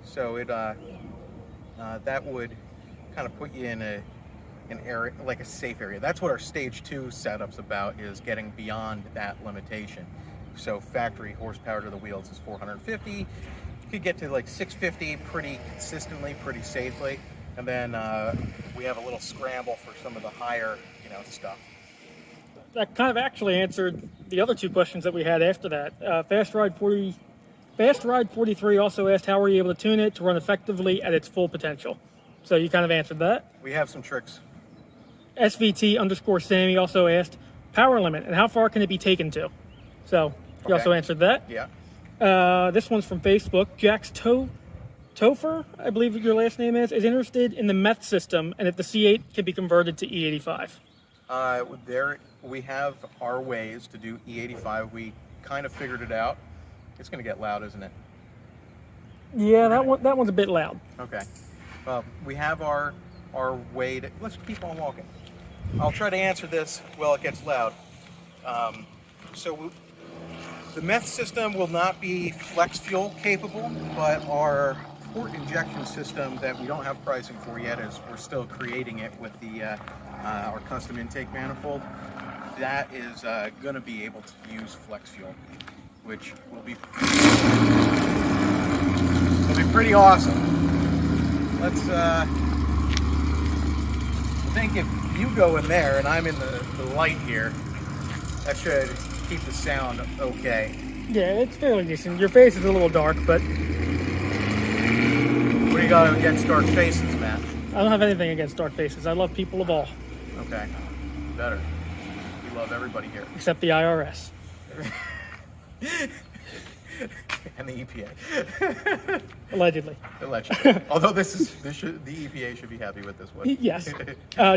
So it that would kind of put you in an area, like a safe area. That's what our stage 2 setup's about, is getting beyond that limitation. So factory horsepower to the wheels is 450. You could get to like 650 pretty consistently, pretty safely. And then we have a little scramble for some of the higher, stuff. That kind of actually answered the other two questions that we had after that. Fast Ride 43 also asked, how were you able to tune it to run effectively at its full potential? So you kind of answered that. We have some tricks. SVT_Sammy also asked, power limit and how far can it be taken to? So you also answered that. Yeah. This one's from Facebook. Jack's Topher, I believe your last name is interested in the meth system and if the C8 can be converted to E85. There we have our ways to do E85. We kind of figured it out. It's going to get loud, isn't it? Yeah, that one's a bit loud. Okay. Well, we have our way to. Let's keep on walking. I'll try to answer this while it gets loud. The meth system will not be flex fuel capable, but our port injection system that we don't have pricing for yet, as we're still creating it with our custom intake manifold, that is going to be able to use flex fuel, which will be pretty awesome. Let's I think if you go in there and I'm in the light here, that should keep the sound okay. Yeah, it's fairly decent. Your face is a little dark, but What do you got against dark faces, Matt? I don't have anything against dark faces. I love people of all, Okay, better. We love everybody here. except the IRS. And the EPA. Allegedly. Allegedly. Although the EPA should be happy with this one. Yes.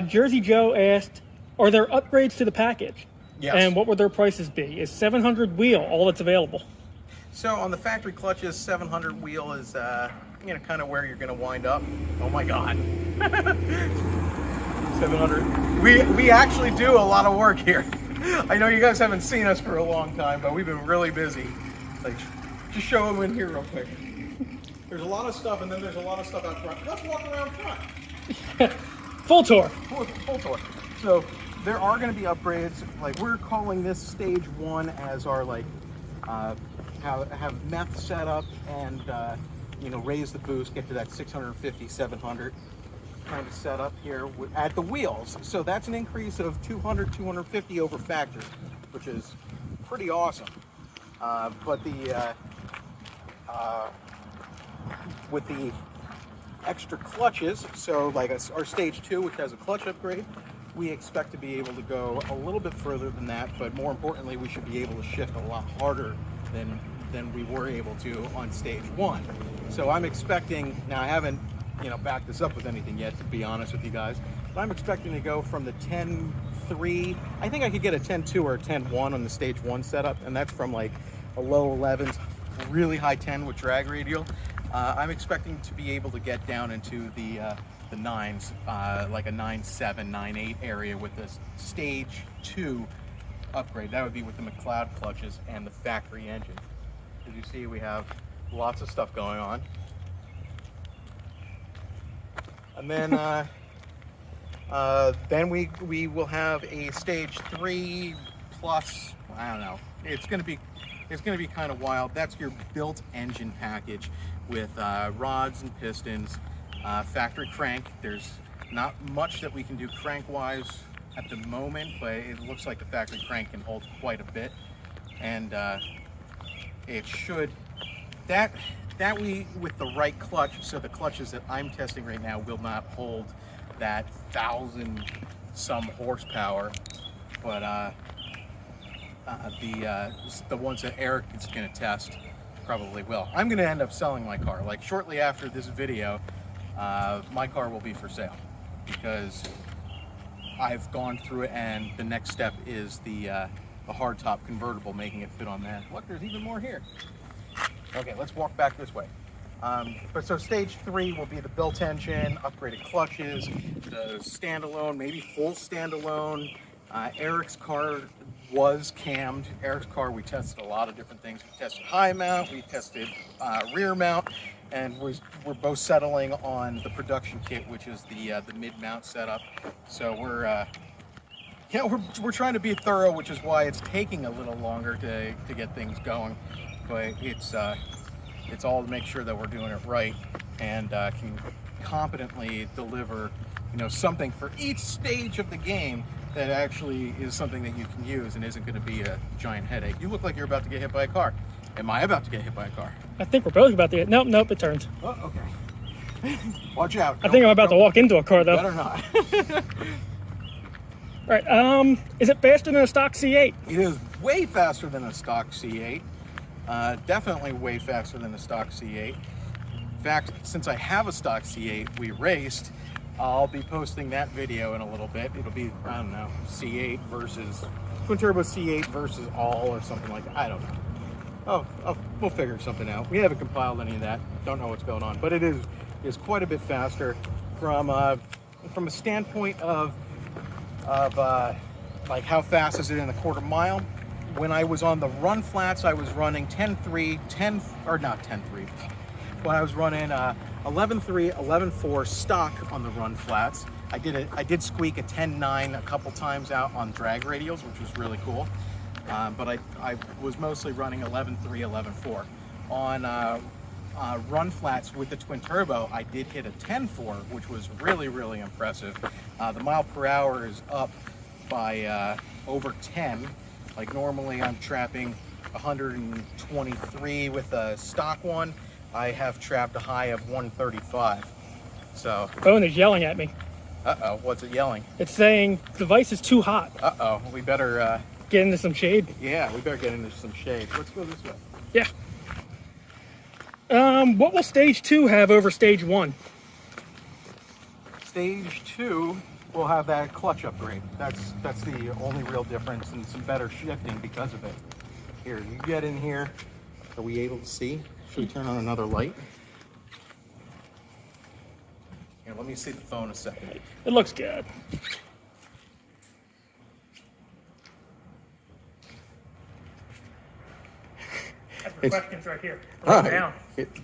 Jersey Joe asked, are there upgrades to the package? Yes. And what would their prices be? Is 700 wheel all that's available? So on the factory clutches, 700 wheel is kind of where you're going to wind up. Oh my God. 700. We actually do a lot of work here. I know you guys haven't seen us for a long time, but we've been really busy. Like, just show them in here real quick. There's a lot of stuff, and then there's a lot of stuff out front. Let's walk around front. Full tour. Full tour. So there are going to be upgrades. Like, we're calling this stage 1 as our have meth set up and raise the boost, get to that 650, 700 kind of setup here at the wheels. So that's an increase of 200, 250 over factory, which is pretty awesome. But with the extra clutches, so like our stage 2, which has a clutch upgrade, we expect to be able to go a little bit further than that, but more importantly, we should be able to shift a lot harder than we were able to on stage 1. So I'm expecting, now I haven't backed this up with anything yet, to be honest with you guys, but I'm expecting to go from the 10.3, I think I could get a 10.2 or a 10.1 on the stage 1 setup, and that's from like a low 11s, really high 10 with drag radial. I'm expecting to be able to get down into the 9s, like a 9.7, 9.8 area with this stage 2 upgrade. That would be with the McLeod clutches and the factory engine. As you see, we have lots of stuff going on. And then we will have a stage 3 plus, I don't know. It's gonna be kind of wild. That's your built engine package with rods and pistons, factory crank. There's not much that we can do crank-wise at the moment, but it looks like the factory crank can hold quite a bit, and it should. That we, with the right clutch, so the clutches that I'm testing right now will not hold that 1,000-some horsepower, but the ones that Eric is going to test probably will. I'm going to end up selling my car. Like shortly after this video, my car will be for sale because I've gone through it, and the next step is the hardtop convertible, making it fit on that. Look, there's even more here. Okay, let's walk back this way. But so stage 3 will be the built engine, upgraded clutches, the standalone, maybe full standalone. Eric's car was cammed. Eric's car, we tested a lot of different things. We tested high mount, we tested rear mount, and we're both settling on the production kit, which is the mid mount setup. So we're trying to be thorough, which is why it's taking a little longer to get things going. But it's all to make sure that we're doing it right and can competently deliver, something for each stage of the game that actually is something that you can use and isn't going to be a giant headache. You look like you're about to get hit by a car. Am I about to get hit by a car? I think we're both about to get. Nope, it turned. Oh, okay. Watch out. I think I'm about to walk into a car though. Better not. Right. Is it faster than a stock C8? It is way faster than a stock C8. Definitely way faster than a stock C8. In fact, since I have a stock C8 we raced, I'll be posting that video in a little bit. It'll be, I don't know, C8 versus twin turbo C8 versus all or something like that. I don't know. We'll figure something out. We haven't compiled any of that. Don't know what's going on, but it is quite a bit faster from a standpoint of like how fast is it in a quarter mile. When I was on the run flats, I was running 10.3, when I was running 11.3, 11.4 stock on the run flats. I did squeak a 10.9 a couple times out on drag radials, which was really cool. But I was mostly running 11.3, 11.4. On run flats with the twin turbo, I did hit a 10.4, which was really, really impressive. The mile per hour is up by over 10. Like normally I'm trapping 123 with a stock one. I have trapped a high of 135. So. Phone is yelling at me. Uh-oh, what's it yelling? It's saying device is too hot. Uh-oh, we better get into some shade. Yeah, we better get into some shade. Let's go this way. Yeah. What will stage 2 have over stage 1? Stage 2 will have that clutch upgrade. That's the only real difference, and some better shifting because of it. Here, you get in here. Are we able to see? Should we turn on another light? Here, let me see the phone a second. It looks good. That's the questions right here. Right down.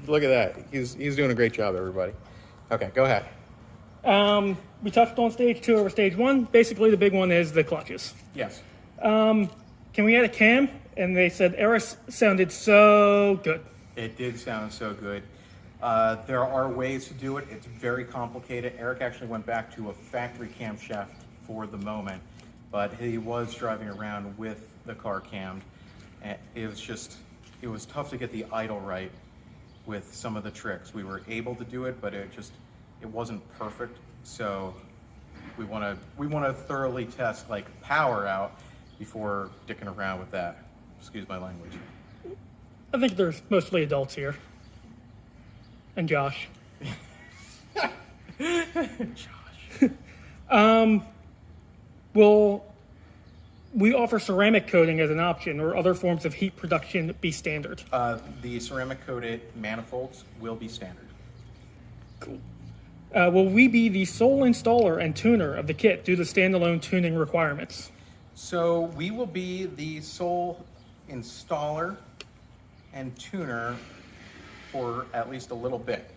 Look at that. He's doing a great job, everybody. Okay, go ahead. We touched on stage 2 over stage 1. Basically, the big one is the clutches. Yes. Can we add a cam? And they said Eris sounded so good. It did sound so good. There are ways to do it. It's very complicated. Eric actually went back to a factory camshaft for the moment, but he was driving around with the car cammed. And it was tough to get the idle right with some of the tricks. We were able to do it, but it wasn't perfect. So we want to thoroughly test like power out before dicking around with that. Excuse my language. I think there's mostly adults here. And Josh. Josh. Will we offer ceramic coating as an option, or other forms of heat production be standard? The ceramic coated manifolds will be standard. Cool. Will we be the sole installer and tuner of the kit due to standalone tuning requirements? So we will be the sole installer and tuner for at least a little bit.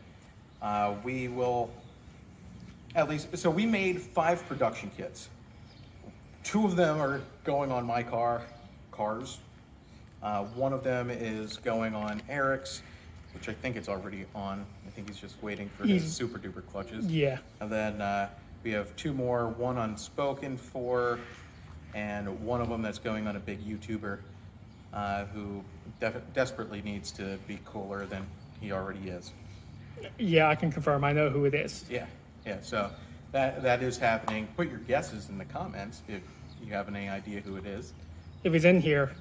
We will at least, so we made 5 production kits. 2 of them are going on my cars. One of them is going on Eric's, which I think it's already on. I think he's just waiting for his super duper clutches. Yeah. And then we have 2 more, one unspoken for, and one of them that's going on a big YouTuber who desperately needs to be cooler than he already is. Yeah, I can confirm. I know who it is. Yeah. So that is happening. Put your guesses in the comments if you have any idea who it is. If he's in here,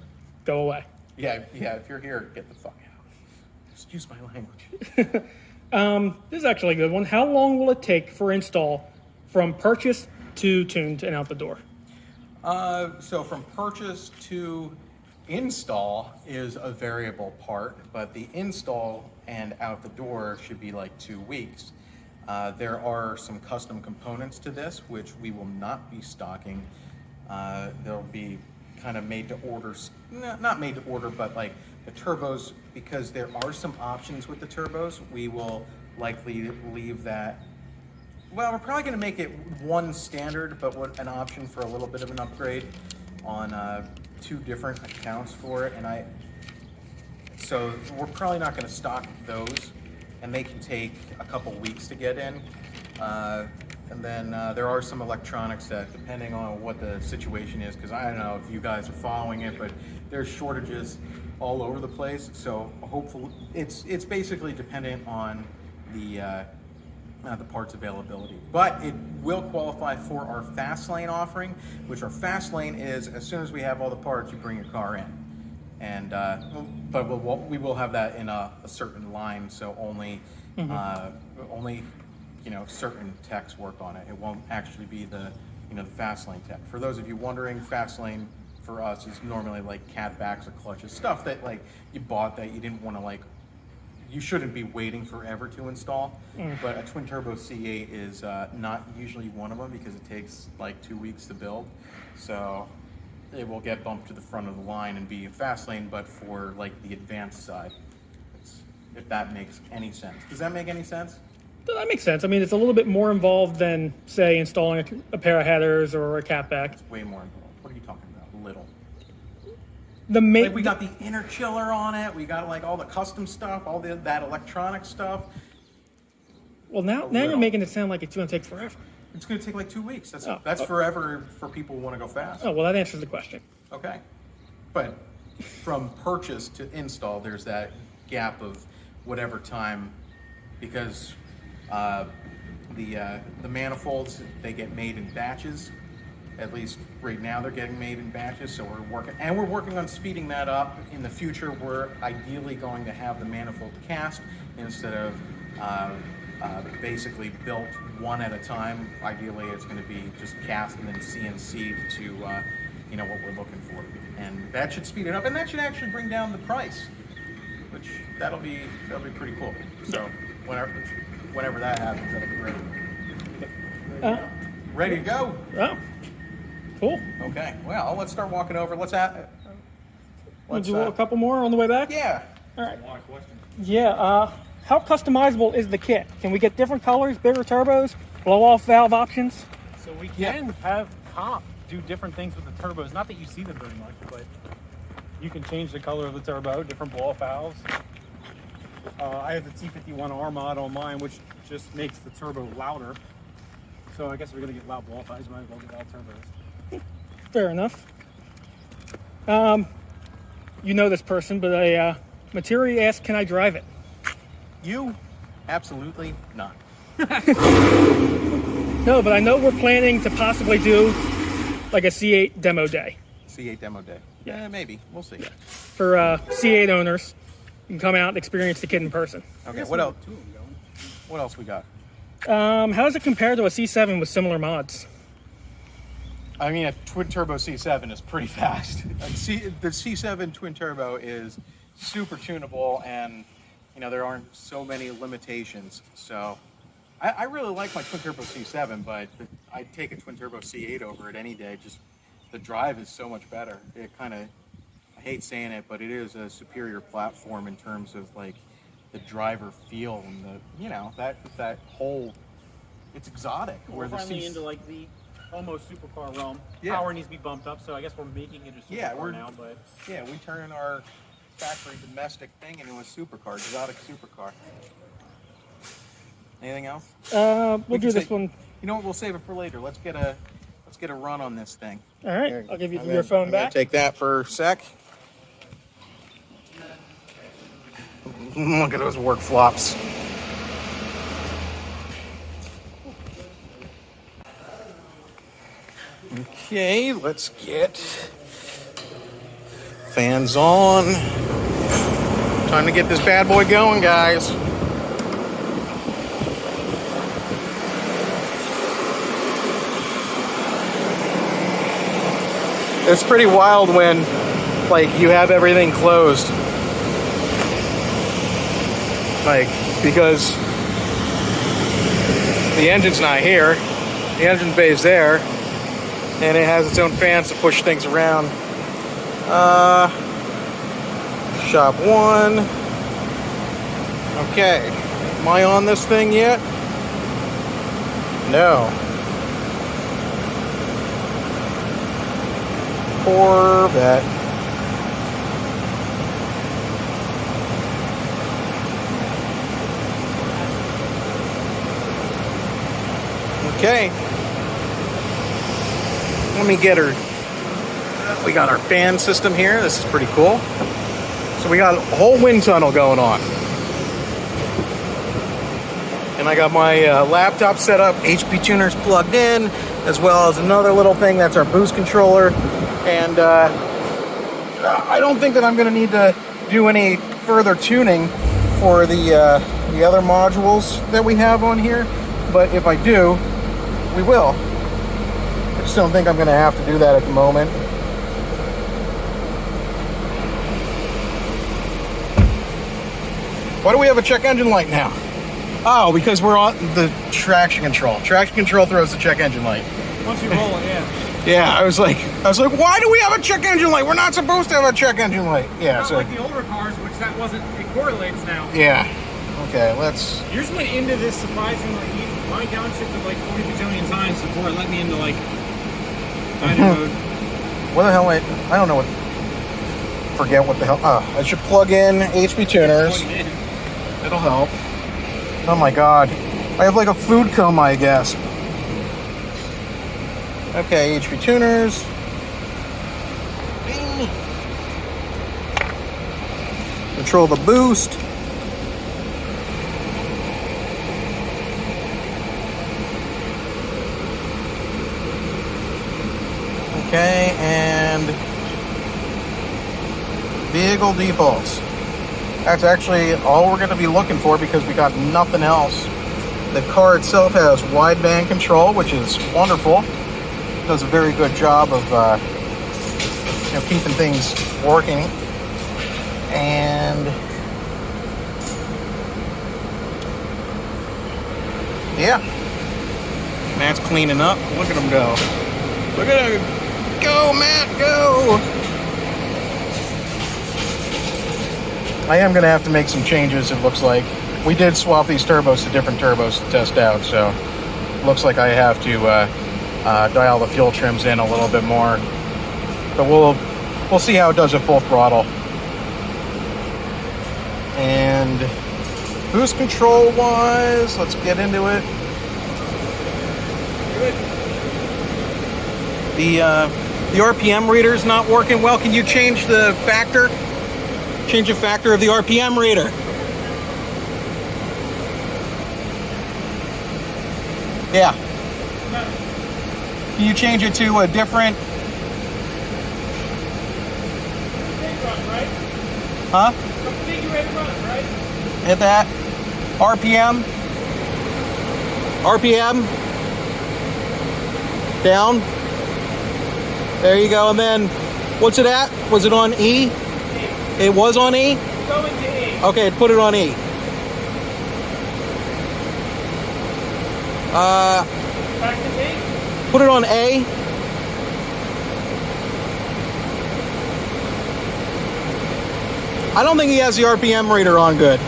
go away. Yeah. If you're here, get the fuck out. Excuse my language. This is actually a good one. How long will it take for install from purchase to tuned and out the door? So from purchase to install is a variable part, but the install and out the door should be like 2 weeks. There are some custom components to this, which we will not be stocking. There'll be kind of made to order, not made to order, but like the turbos, because there are some options with the turbos, we will likely leave that. Well, we're probably going to make it one standard, but what an option for a little bit of an upgrade on 2 different accounts for it. So we're probably not going to stock those, and they can take a couple weeks to get in. And then there are some electronics that, depending on what the situation is, because I don't know if you guys are following it, but there's shortages all over the place. So hopefully, it's basically dependent on the parts availability. But it will qualify for our fast lane offering, which our fast lane is as soon as we have all the parts, you bring your car in. And but we will have that in a certain line, so only certain techs work on it. It won't actually be the the fast lane tech. For those of you wondering, fast lane for us is normally like cat backs or clutches, stuff that like you bought that you didn't want to you shouldn't be waiting forever to install. But a twin turbo C8 is not usually one of them because it takes like 2 weeks to build. So it will get bumped to the front of the line and be a fast lane, but for like the advanced side. If that makes any sense. Does that make any sense? That makes sense. I mean, it's a little bit more involved than, say, installing a pair of headers or a catback. It's way more involved. What are you talking about? Little. We got the inner chiller on it. We got like all the custom stuff, all that electronic stuff. Well, now you're making it sound like it's going to take forever. It's going to take like 2 weeks. That's forever for people who want to go fast. Oh, well, that answers the question. Okay. But from purchase to install, there's that gap of whatever time, because the manifolds, they get made in batches. At least right now they're getting made in batches, so we're working on speeding that up. In the future, we're ideally going to have the manifold cast instead of basically built one at a time. Ideally, it's going to be just cast and then CNC'd to what we're looking for, and that should speed it up, and that should actually bring down the price, which that'll be pretty cool. So whenever that happens, that'll be great. Ready to go? Oh, cool. Okay. Well, let's start walking over. Let's do a couple more on the way back. Yeah. All right. A lot of questions. Yeah. How customizable is the kit? Can we get different colors, bigger turbos, blow-off valve options? So we can have comp do different things with the turbos. Not that you see them very much, but you can change the color of the turbo, different blow-off valves. I have the T51R mod on mine, which just makes the turbo louder. So I guess if we're going to get loud blow-off valves, might as well get loud turbos. Fair enough. You know this person, but Materi asked, can I drive it? You? Absolutely not. No, but I know we're planning to possibly do like a C8 demo day. C8 demo day. Yeah, maybe. We'll see. Yeah. For C8 owners, you can come out and experience the kit in person. Okay, what else? What else we got? How does it compare to a C7 with similar mods? I mean, a twin turbo C7 is pretty fast. The C7 twin turbo is super tunable, and there aren't so many limitations. So I really like my twin turbo C7, but I'd take a twin turbo C8 over it any day. Just the drive is so much better. It I hate saying it, but it is a superior platform in terms of like the driver feel and that whole, it's exotic. We're finally into like the almost supercar realm. Yeah. Power needs to be bumped up, so I guess we're making it a supercar now. But we turn our factory domestic thing into a supercar, exotic supercar. Anything else? We'll do this one. You know what? We'll save it for later. Let's get a run on this thing. All right. I'll give you your phone back. Take that for a sec. Look at those work flops. Okay, let's get fans on. Time to get this bad boy going, guys. It's pretty wild when, you have everything closed. Because the engine's not here, the engine bay's there, and it has its own fans to push things around. Shop 1. Okay. Am I on this thing yet? No. Corvette. Okay. Let me get her. We got our fan system here. This is pretty cool. So we got a whole wind tunnel going on. And I got my laptop set up, HP tuners plugged in, as well as another little thing that's our boost controller. And I don't think that I'm going to need to do any further tuning for the other modules that we have on here. But if I do, we will. I just don't think I'm going to have to do that at the moment. Why do we have a check engine light now? Oh, because we're on the traction control. Traction control throws the check engine light. Once you roll it, yeah. Yeah, I was like, why do we have a check engine light? We're not supposed to have a check engine light. Yeah, Not so like the older cars, which that wasn't. It correlates now. yeah. Okay, let's. Yours went into this surprisingly. My downshifted like 40 bajillion times before it let me into like Dyno mode. Where the hell I don't know what. Forget what the hell. Oh, I should plug in HP tuners. Plug it in. It'll help. Oh my god. I have like a food coma, I guess. Okay, HP tuners. Bing. Control the boost. Okay, and vehicle defaults. That's actually all we're going to be looking for because we got nothing else. The car itself has wideband control, which is wonderful. It does a very good job of keeping things working. And yeah, Matt's cleaning up. Look at him go. Look at him go, Matt, go! I am going to have to make some changes, it looks like. We did swap these turbos to different turbos to test out, so it looks like I have to dial the fuel trims in a little bit more. But we'll see how it does at full throttle. And boost control wise, let's get into it. The RPM reader is not working well. Can you change the factor? Change the factor of the RPM reader. Yeah. Can you change it to a different? Huh? Hit that. RPM. RPM. Down. There you go. And then, what's it at? Was it on E? It was on E? Going to E. Okay, put it on E. Back to E. Put it on A. I don't think he has the RPM reader on good.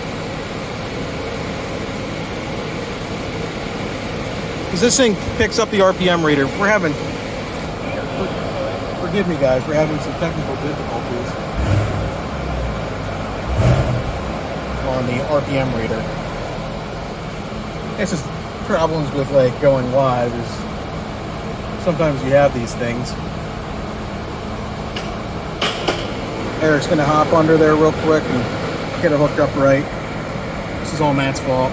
Because this thing picks up the RPM reader. We're having... Forgive me, guys. We're having some technical difficulties on the RPM reader. It's just problems with like going live is sometimes you have these things. Eric's gonna hop under there real quick and get it hooked up right. This is all Matt's fault.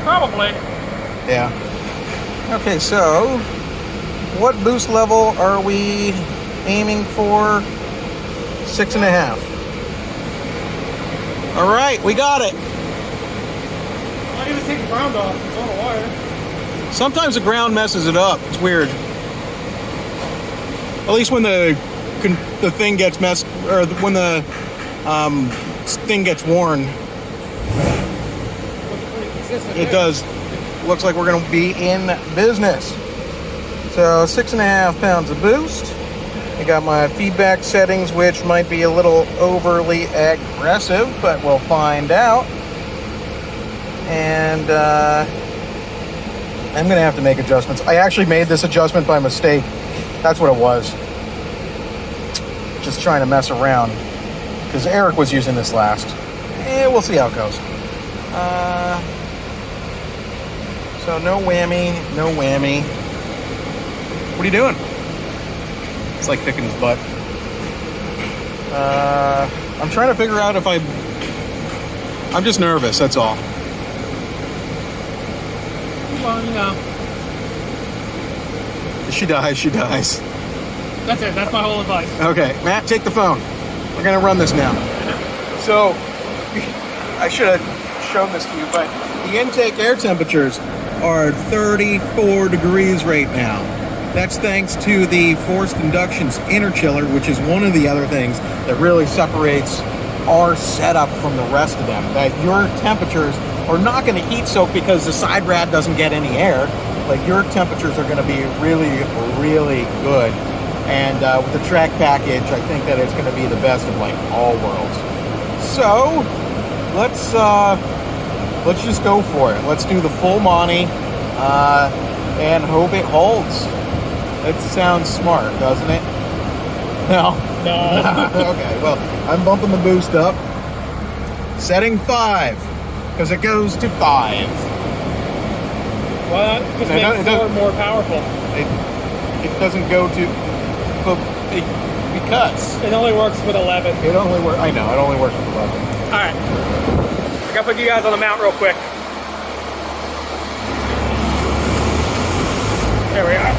Probably. Yeah. Okay, so what boost level are we aiming for? 6.5. All right, we got it. I can just take the ground off. It's on a wire. Sometimes the ground messes it up. It's weird. At least when the thing gets messed, or when the thing gets worn, it does. Looks like we're going to be in business. So 6.5 pounds of boost. I got my feedback settings, which might be a little overly aggressive, but we'll find out. And I'm gonna have to make adjustments. I actually made this adjustment by mistake. That's what it was. Just trying to mess around, because Eric was using this last. We'll see how it goes. So no whammy, no whammy. What are you doing? It's like picking his butt. I'm trying to figure out if I'm just nervous, that's all. Well, you know. If she dies, she dies. That's it. That's my whole advice. Okay, Matt, take the phone. We're gonna run this now. So, I should have shown this to you, but the intake air temperatures are 34 degrees right now. That's thanks to the forced induction's interchiller, which is one of the other things that really separates our setup from the rest of them. That your temperatures are not going to heat soak because the side rad doesn't get any air. Like, your temperatures are going to be really, really good. And with the track package, I think that it's going to be the best of like all worlds. So let's just go for it. Let's do the full Monty and hope it holds. It sounds smart, doesn't it? No. No. Okay, well, I'm bumping the boost up. Setting 5, because it goes to 5. Well, that just makes 4 more powerful. It doesn't go to, because It only works with 11. it only works. I know it only works with 11. All right. I gotta put you guys on the mount real quick. There we are.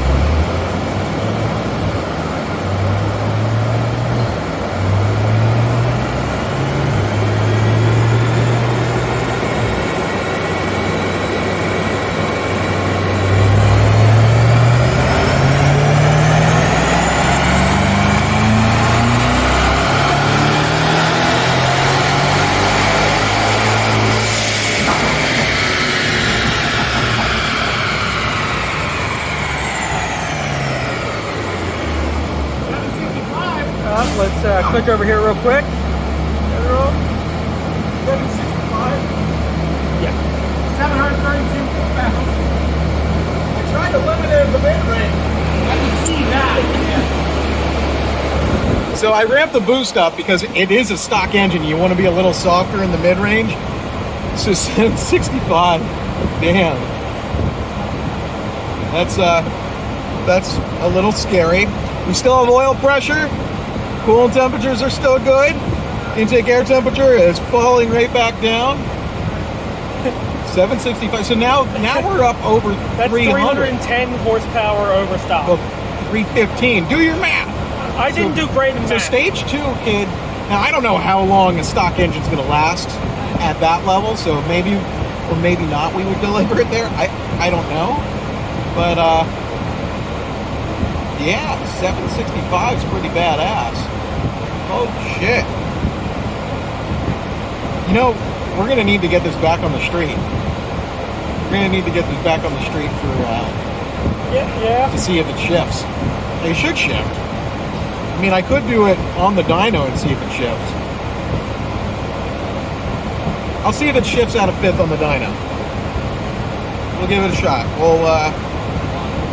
Let's click over here real quick. 765. Yeah. 732 pounds. I tried to limit it in the mid-range. I can see that. Yeah. So I ramped the boost up because it is a stock engine. You want to be a little softer in the mid-range. So 765. Damn. That's a little scary. We still have oil pressure. Coolant temperatures are still good. Intake air temperature is falling right back down. 765. So now we're up over That's 310 horsepower over stock. Well, 315. Do your math. I didn't do great in So math. stage 2, kid. Now I don't know how long a stock engine's going to last at that level. So maybe or maybe not. We would deliver it there. I don't know. But yeah, 765 is pretty badass. Oh shit. You know, we're gonna need to get this back on the street. We're gonna need to get this back on the street for Yeah. to see if it shifts. It should shift. I mean, I could do it on the dyno and see if it shifts. I'll see if it shifts out of 5th on the dyno. We'll give it a shot. We'll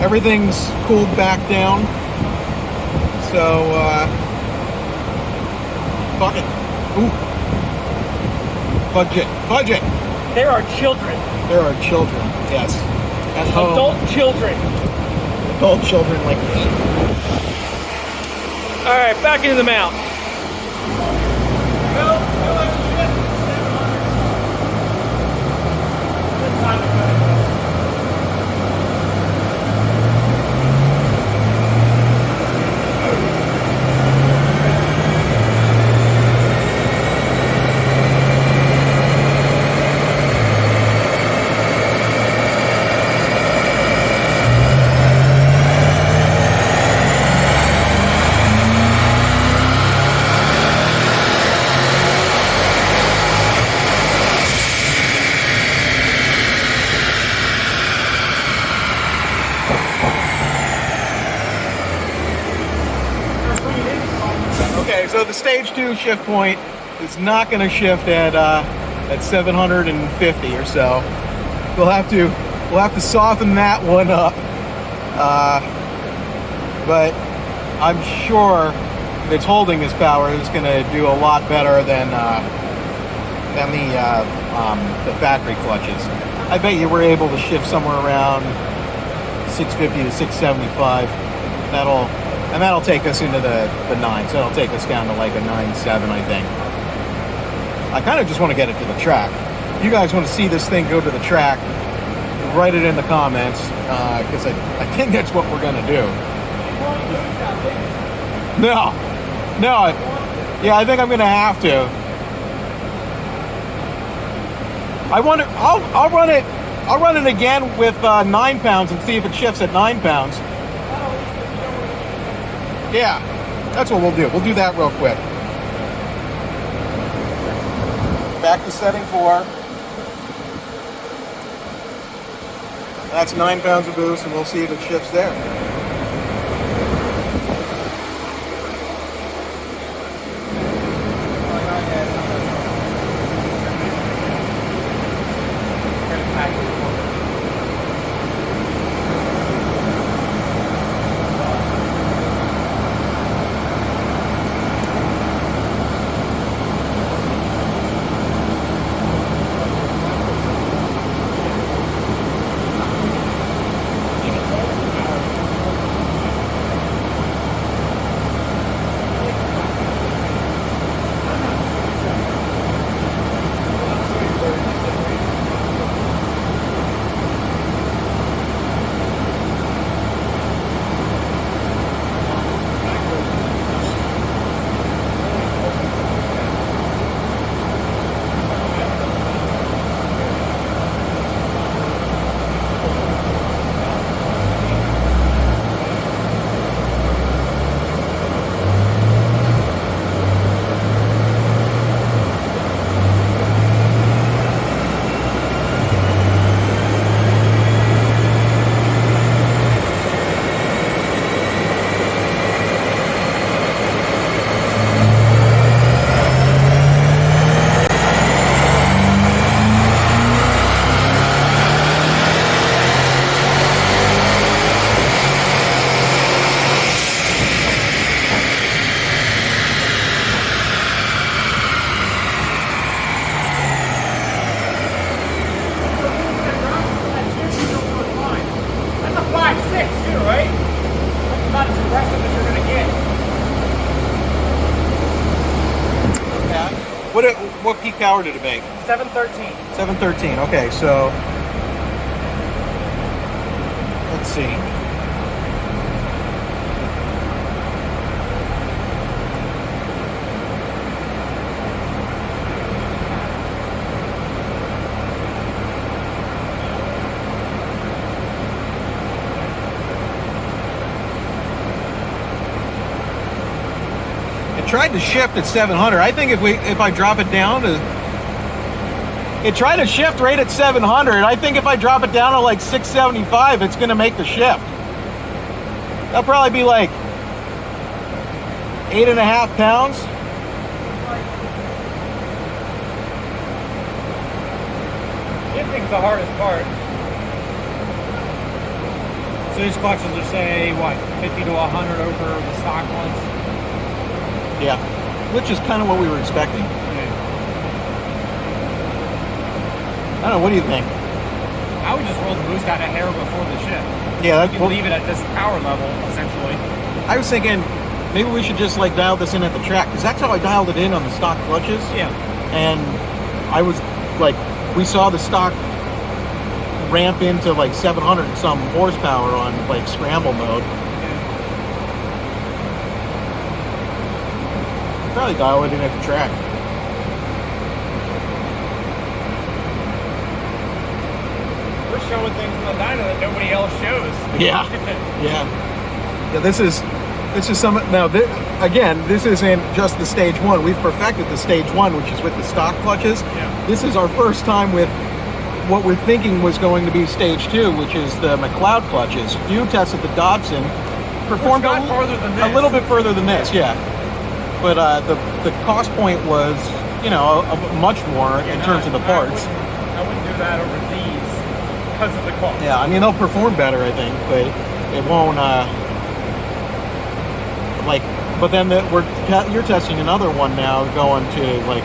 everything's cooled back down. So fuck it. Ooh. Fudge it. There are children. There are children, yes. At home. Adult children. Adult children like me. All right, back into the mount. the stage 2 shift point is not going to shift at 750 or so. We'll have to soften that one up. But I'm sure its holding this power is going to do a lot better than the factory clutches. I bet you we're able to shift somewhere around 650 to 675. That'll take us into the 9s. That'll take us down to like a 9.7, I think. I kind of just want to get it to the track. If you guys want to see this thing go to the track, write it in the comments, because I think that's what we're going to do. No. Yeah, I think I'm going to have to. I'll run it again with 9 pounds and see if it shifts at 9 pounds. Yeah, that's what we'll do. We'll do that real quick. Back to setting 4. That's 9 pounds of boost, and we'll see if it shifts there. What peak power did it make? 713. 713. Okay, so let's see. Tried to shift at 700. I think if I drop it down to, it tried to shift right at 700. I think if I drop it down to like 675, it's going to make the shift. That'll probably be like 8.5 pounds. Shifting's the hardest part. So these clutches are, say, what, 50 to 100 over the stock ones? Yeah, which is kind of what we were expecting. I don't know, what do you think? I would just roll the boost out a hair before the shift. Yeah, you can leave it at this power level, essentially. I was thinking maybe we should just like dial this in at the track, because that's how I dialed it in on the stock clutches. Yeah. And I was like, we saw the stock ramp into like 700 and some horsepower on like scramble mode. Probably dial it in at the track. We're showing things in the dyno that nobody else shows. Yeah, yeah. This is some. Now, again, this isn't just the stage 1. We've perfected the stage 1, which is with the stock clutches. Yeah. This is our first time with what we're thinking was going to be stage 2, which is the McLeod clutches. You tested the Dobson, performed farther than this. a little bit further than this, yeah. but the cost point was, you know, much more in terms of the parts. I wouldn't do that over these because of the cost. Yeah, I mean they'll perform better, I think, but it won't. Like, but then you're testing another one now, going to like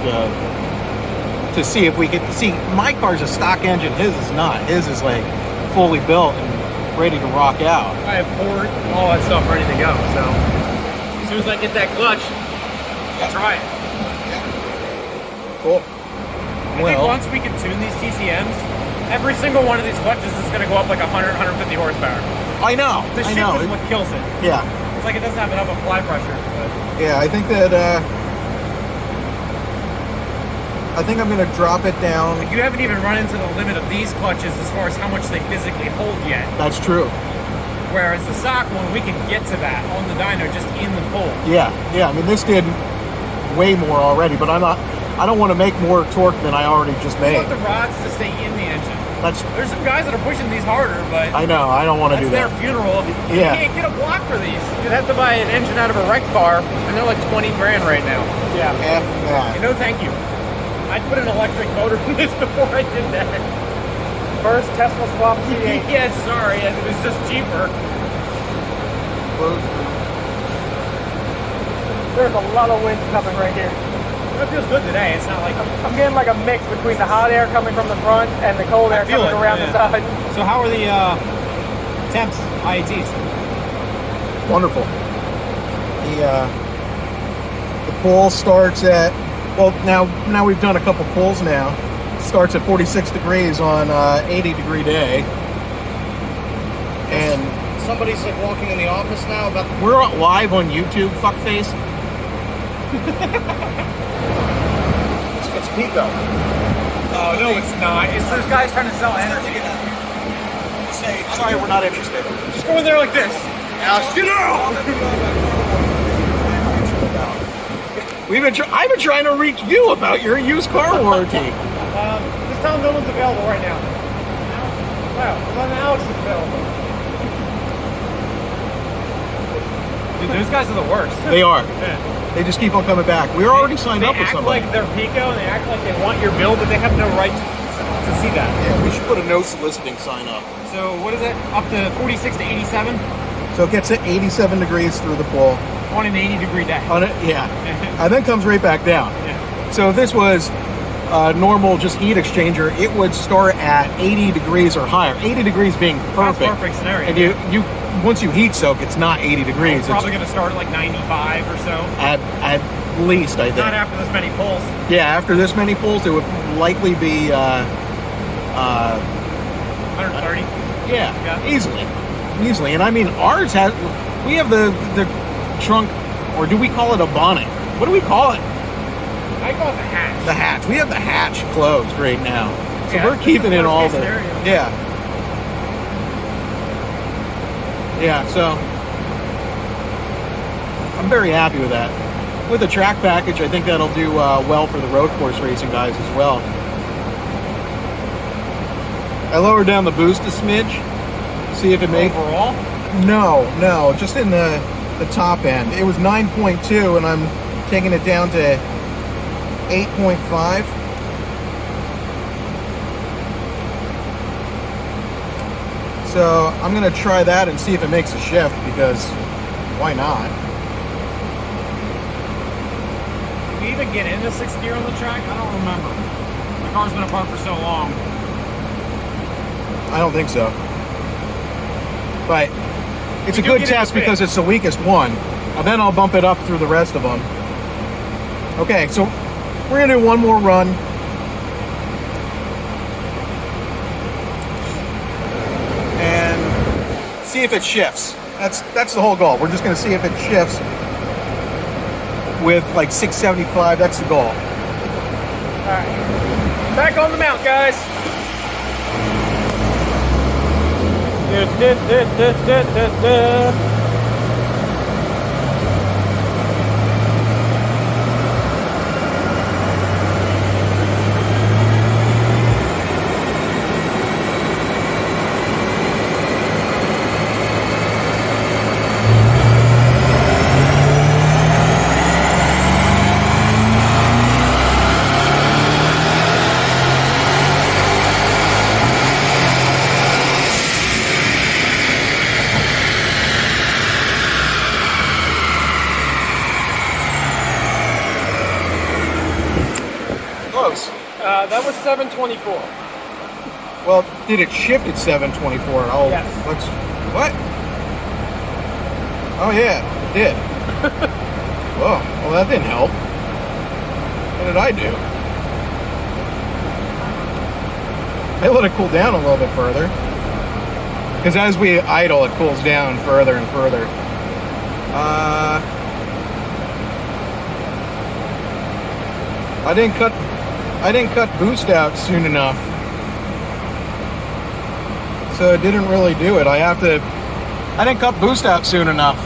to see if we could see. My car's a stock engine. His is not. His is like fully built and ready to rock out. I have port, all that stuff ready to go. So as soon as I get that clutch, I'll try it. Cool. I think once we can tune these TCMs, every single one of these clutches is going to go up like 100, 150 horsepower. I know. The shift is what kills it. Yeah. It's like it doesn't have enough apply pressure. But Yeah, I think that I think I'm going to drop it down. you haven't even run into the limit of these clutches as far as how much they physically hold yet. That's true. Whereas the stock one, we can get to that on the dyno just in the pull. Yeah, yeah. I mean, this did way more already, but I don't want to make more torque than I already just We made. want the rods to stay in the engine. There's some guys that are pushing these harder, but I know. I don't want to do that's their that. funeral. You Yeah. can't get a block for these. You'd have to buy an engine out of a wrecked car, and they're like 20 grand right now. Yeah. F that. No, thank you. I'd put an electric motor in this before I did that. First Tesla swap C8. Yeah, sorry, it was just cheaper. There's a lot of wind coming right here. It feels good today. It's not like I'm getting like a mix between the hot air coming from the front and the cold air feel coming it, around yeah. the side. So how are the temps, IATs? Wonderful. The pull starts at, well, now we've done a couple pulls now. Starts at 46 degrees on 80-degree day. And Somebody's like walking in the office now about the we're live on YouTube, fuckface. it's Pico. Oh no, it's not. It's those guys trying to sell energy. Say, sorry, we're not interested. Just go in there like this. Alex, get out! I've been trying to reach you about your used car warranty. Just tell them no one's available right now. Wow, well, then Alex is available. Dude, those guys are the worst. They are. Yeah. They just keep on coming back. We're already signed up with They act somebody. like they're Pico and they act like they want your bill, but they have no right to see that. Yeah, we should put a no soliciting sign up. So what is it? Up to 46 to 87 So it gets to 87 degrees through the pull. on an 80-degree day. On it, yeah. And then comes right back down. Yeah. So if this was a normal just heat exchanger, it would start at 80 degrees or higher. 80 degrees being perfect. That's perfect scenario. And you once you heat soak, it's not 80 degrees. It's probably going to start at like 95 or so. At least, I think. Not after this many pulls. Yeah, after this many pulls, it would likely be 130. yeah, easily. And I mean, ours has, we have the trunk, or do we call it a bonnet? What do we call it? I call it the hatch. The hatch. We have the hatch closed right now, so Yeah, we're that's keeping the in all worst the case scenario. yeah. So I'm very happy with that. With the track package, I think that'll do well for the road course racing guys as well. I lowered down the boost a smidge, see if it made. Overall? No, just in the top end. It was 9.2, and I'm taking it down to 8.5. So I'm gonna try that and see if it makes a shift, because why not? Did we even get into 6th gear on the track? I don't remember. The car's been apart for so long. I don't think so. But it's a do good get it test to fit. because it's the weakest one. And then I'll bump it up through the rest of them. Okay, so we're gonna do one more run. And see if it shifts. That's the whole goal. We're just gonna see if it shifts with like 675. That's the goal. All right. Back on the mount, guys. close. That was 724. Well, did it shift at 724? Oh, Yes. let's. What? Oh yeah, it did. Whoa. Well, that didn't help. What did I do? I let it cool down a little bit further. Because as we idle, it cools down further and further. I didn't cut boost out soon enough. So it didn't really do it. I didn't cut boost out soon enough.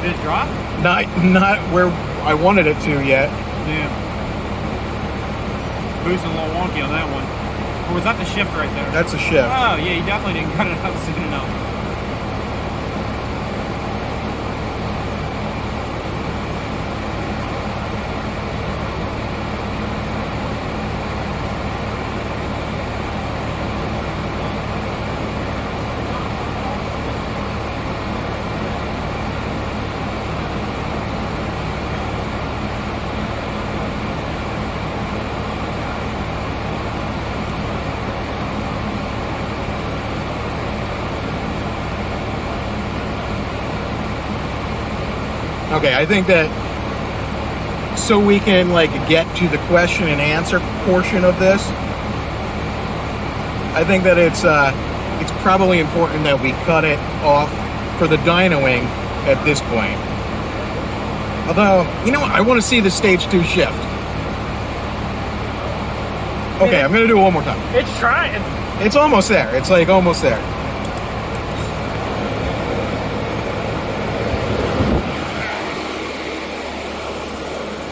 Did it drop? Not where I wanted it to yet. Yeah. Boost's a little wonky on that one. Or was that the shift right there? That's a shift. Oh, yeah, you definitely didn't cut it up soon enough. Okay, I think that so we can like get to the question and answer portion of this, I think that it's probably important that we cut it off for the dynoing at this point. Although, you know what? I want to see the stage 2 shift. Okay, I'm gonna do it one more time. It's trying. It's almost there. It's like almost there.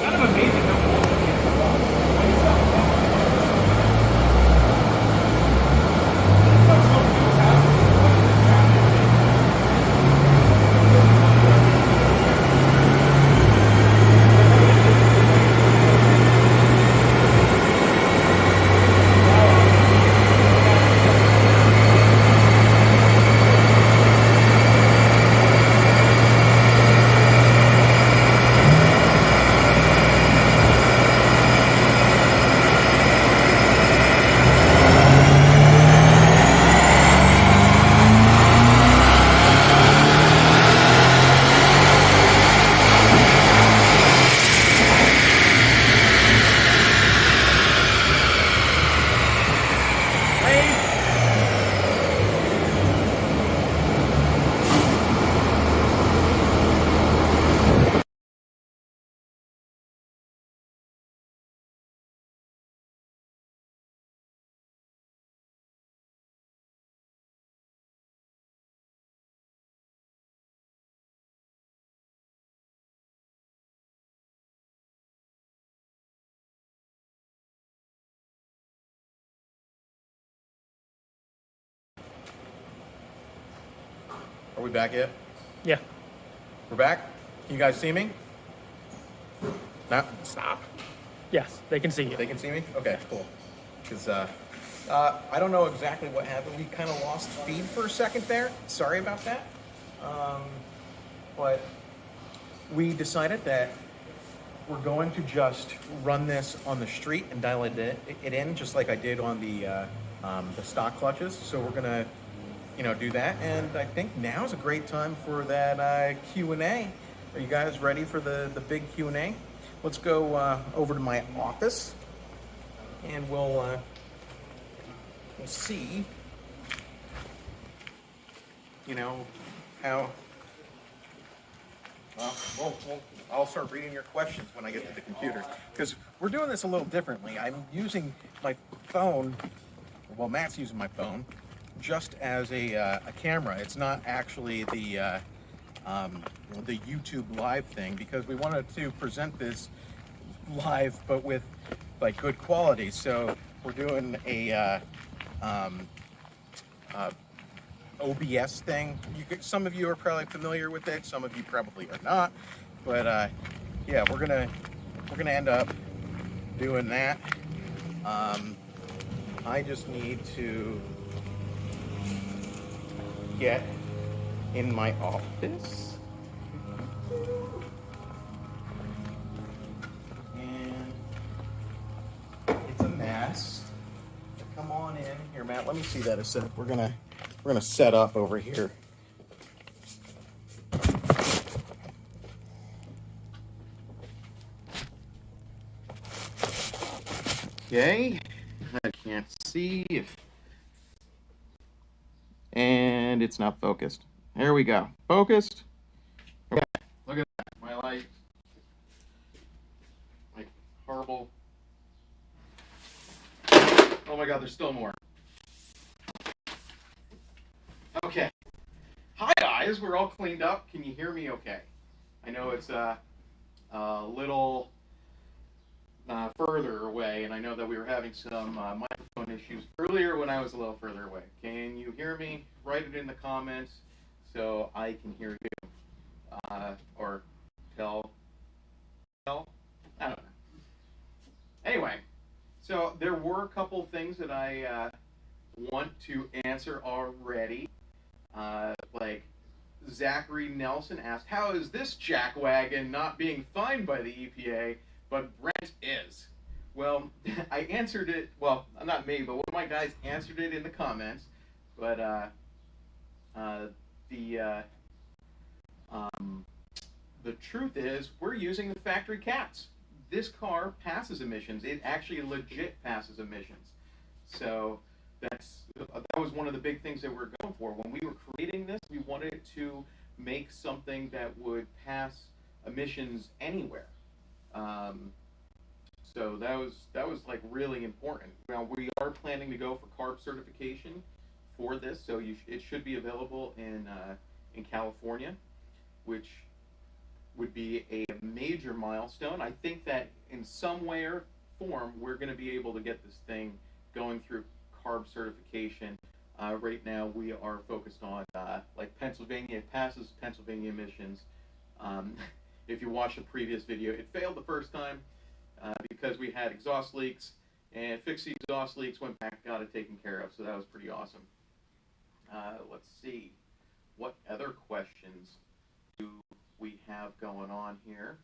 Kind of amazing how Are we back yet? Yeah. We're back? Can you guys see me? No? Stop. Yes, they can see you. They can see me? Okay, cool. Because I don't know exactly what happened. We kind of lost feed for a second there. Sorry about that. But we decided that we're going to just run this on the street and dial it in just like I did on the stock clutches. So we're gonna, do that. And I think now is a great time for that Q&A. Are you guys ready for the big Q&A? Let's go over to my office, and we'll see, how. I'll start reading your questions when I get to the computer, because we're doing this a little differently. I'm using my phone. Well, Matt's using my phone just as a camera. It's not actually the YouTube live thing, because we wanted to present this live but with like good quality. So we're doing a OBS thing. Some of you are probably familiar with it, some of you probably are not, but yeah, we're gonna end up doing that. I just need to get in my office, and Matt, let me see that a sec. We're gonna set up over here. Okay, I can't see if, and it's not focused. There we go, focused. Okay, look at that, my light, like horrible. Oh my God, there's still more. Okay, hi guys, we're all cleaned up. Can you hear me okay? I know it's a little further away, and I know that we were having some microphone issues earlier when I was a little further away. Can you hear me? Write it in the comments so I can hear you, or tell, I don't know. Anyway, so there were a couple things that I want to answer already. Like Zachary Nelson asked, how is this jackwagon not being fined by the EPA? But Brent is. Well, I answered it, well, not me, but one of my guys answered it in the comments. But the truth is, we're using the factory cats. This car passes emissions. It actually legit passes emissions. So that was one of the big things that we're going for. When we were creating this, we wanted to make something that would pass emissions anywhere. So that was like really important. Now we are planning to go for CARB certification for this, so it should be available in California, which would be a major milestone. I think that in some way or form we're going to be able to get this thing going through CARB certification. Right now we are focused on like Pennsylvania. It passes Pennsylvania emissions. If you watch the previous video, it failed the first time because we had exhaust leaks, and fixed the exhaust leaks, went back, got it taken care of, so that was pretty awesome. Let's see, what other questions do we have going on here?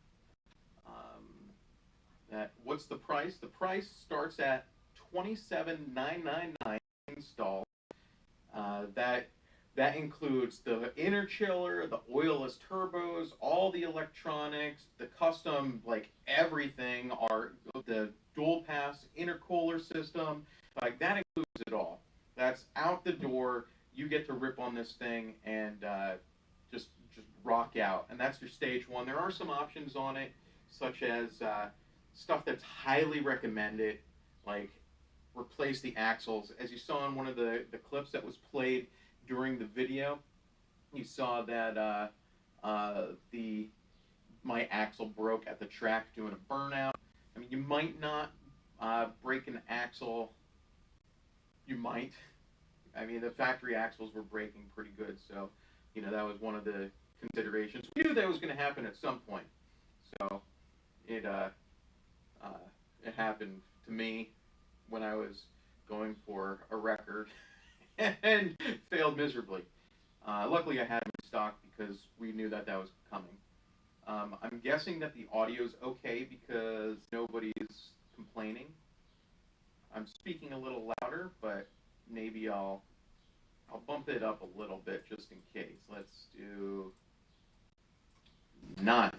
What's the price? The price starts at $27,999 installed. That includes the inner chiller, the oilless turbos, all the electronics, the custom, like everything, the dual pass intercooler system, like that includes it all. That's out the door. You get to rip on this thing and just rock out. And that's your stage one. There are some options on it, such as stuff that's highly recommended, like replace the axles. As you saw in one of the clips that was played during the video, you saw that my axle broke at the track doing a burnout. I mean, you might not break an axle. You might. I mean, the factory axles were breaking pretty good, so you know that was one of the considerations. We knew that was going to happen at some point, so it happened to me when I was going for a record and failed miserably. Luckily, I had them in stock because we knew that was coming. I'm guessing that the audio's okay because nobody's complaining. I'm speaking a little louder, but maybe I'll bump it up a little bit just in case. Let's do 9.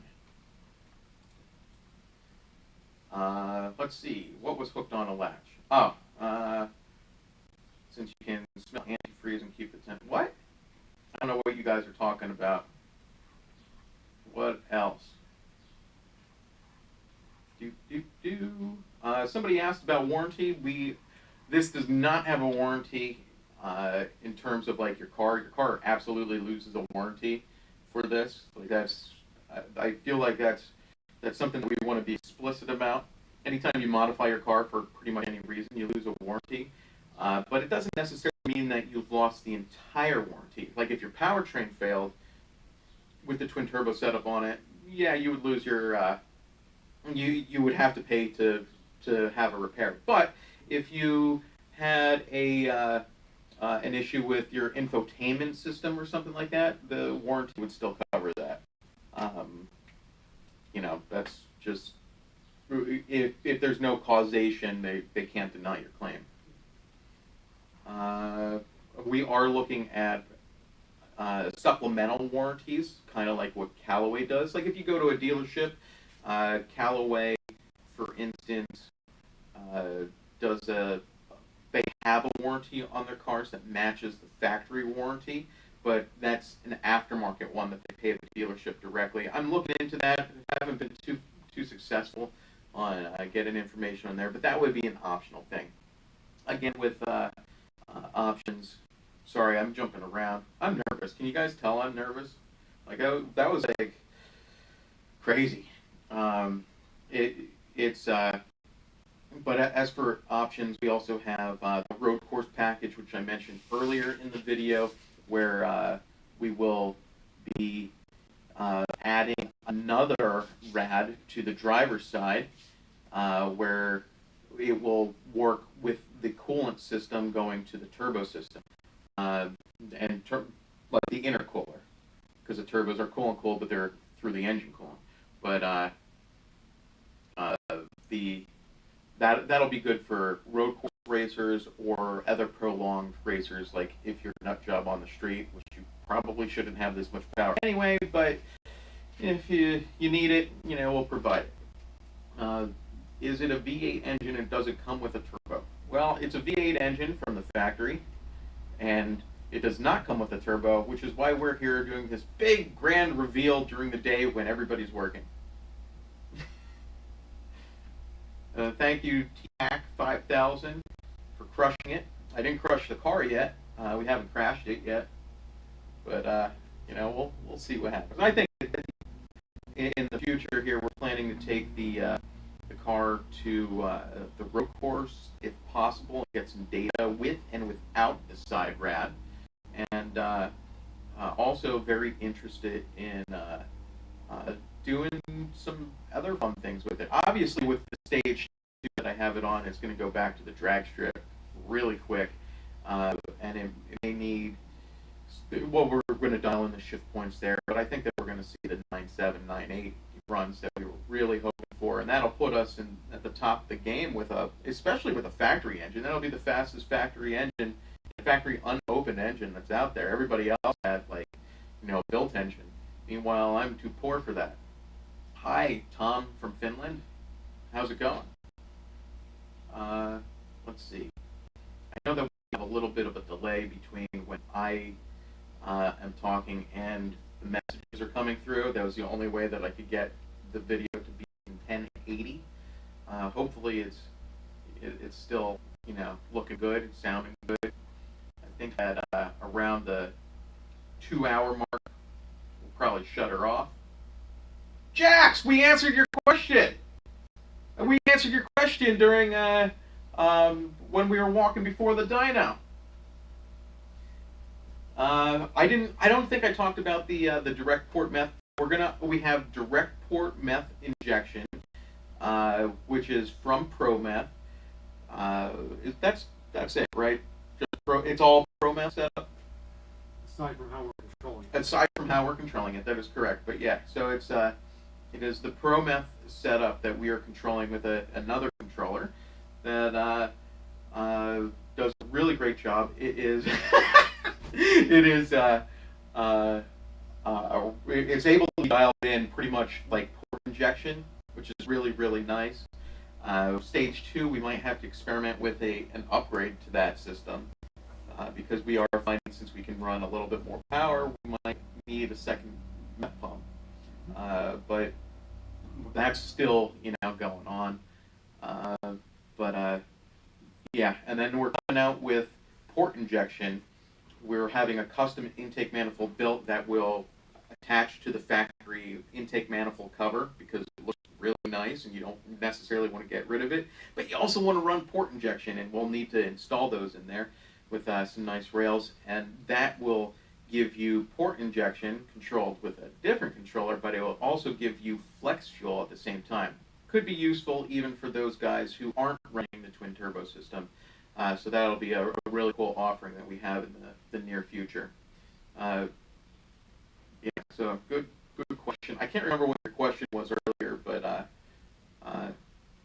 Let's see, what was hooked on a latch? Oh, since you can smell antifreeze and keep the temp. What? I don't know what you guys are talking about. What else? Somebody asked about warranty. This does not have a warranty in terms of like your car. Your car absolutely loses a warranty for this. Like I feel like that's something that we want to be explicit about. Anytime you modify your car for pretty much any reason, you lose a warranty. But it doesn't necessarily mean that you've lost the entire warranty. Like if your powertrain failed with the twin turbo setup on it, yeah, you would lose your, you would have to pay to have a repair. But if you had an issue with your infotainment system or something like that, the warranty would still cover that. You know, that's just, if there's no causation, they can't deny your claim. we are looking at supplemental warranties, kind of like what Callaway does. Like if you go to a dealership, Callaway, for instance, they have a warranty on their cars that matches the factory warranty, but that's an aftermarket one that they pay the dealership directly. I'm looking into that. I haven't been too successful on getting information on there, but that would be an optional thing. Again, with options. Sorry, I'm jumping around. I'm nervous. Can you guys tell I'm nervous? Like that was like crazy. But as for options, we also have the road course package, which I mentioned earlier in the video, where we will be adding another rad to the driver's side, where it will work with the coolant system going to the turbo system, like the intercooler, because the turbos are coolant cooled, but they're through the engine coolant. But that'll be good for road course racers or other prolonged racers, like if you're a nut job on the street, which you probably shouldn't have this much power anyway, but if you need it, we'll provide it. Is it a V8 engine and does it come with a turbo? Well, it's a V8 engine from the factory, and it does not come with a turbo, which is why we're here doing this big grand reveal during the day when everybody's working. Thank you, TAC 5000, for crushing it. I didn't crush the car yet. We haven't crashed it yet, but we'll see what happens. I think in the future here, we're planning to take the car to the road course, if possible, and get some data with and without the side rad, and also very interested in doing some other fun things with it. Obviously, with the stage 2 that I have it on, it's going to go back to the drag strip really quick, and it may need. Well, we're going to dial in the shift points there, but I think that we're going to see the 9.7, 9.8 runs that we were really hoping for, and that'll put us at the top of the game especially with a factory engine. That'll be the fastest factory engine, factory unopened engine that's out there. Everybody else had a built engine. Meanwhile, I'm too poor for that. Hi, Tom from Finland. How's it going? Let's see. I know that we have a little bit of a delay between when I am talking and the messages are coming through. That was the only way that I could get the video to be in 1080. Hopefully it's still looking good, it's sounding good. I think that around the 2-hour mark, we'll probably shut her off. Jax, we answered your question. We answered your question during when we were walking before the dyno. I don't think I talked about the direct port meth. We have direct port meth injection, which is from ProMeth. That's it, right? It's all ProMeth setup. Aside from how we're controlling it. Aside from how we're controlling it, that is correct. But yeah, so it is the ProMeth setup that we are controlling with another controller that does a really great job. It is it's able to be dialed in pretty much like port injection, which is really, really nice. Stage 2, we might have to experiment with an upgrade to that system, because we are finding, since we can run a little bit more power, we might need a second meth pump. But that's still going on. Yeah, and then we're coming out with port injection. We're having a custom intake manifold built that will attach to the factory intake manifold cover, because it looks really nice and you don't necessarily want to get rid of it, but you also want to run port injection, and we'll need to install those in there with some nice rails, and that will give you port injection controlled with a different controller, but it will also give you flex fuel at the same time. Could be useful even for those guys who aren't running the twin turbo system. So that'll be a really cool offering that we have in the near future. Yeah, so good question. I can't remember what your question was earlier, but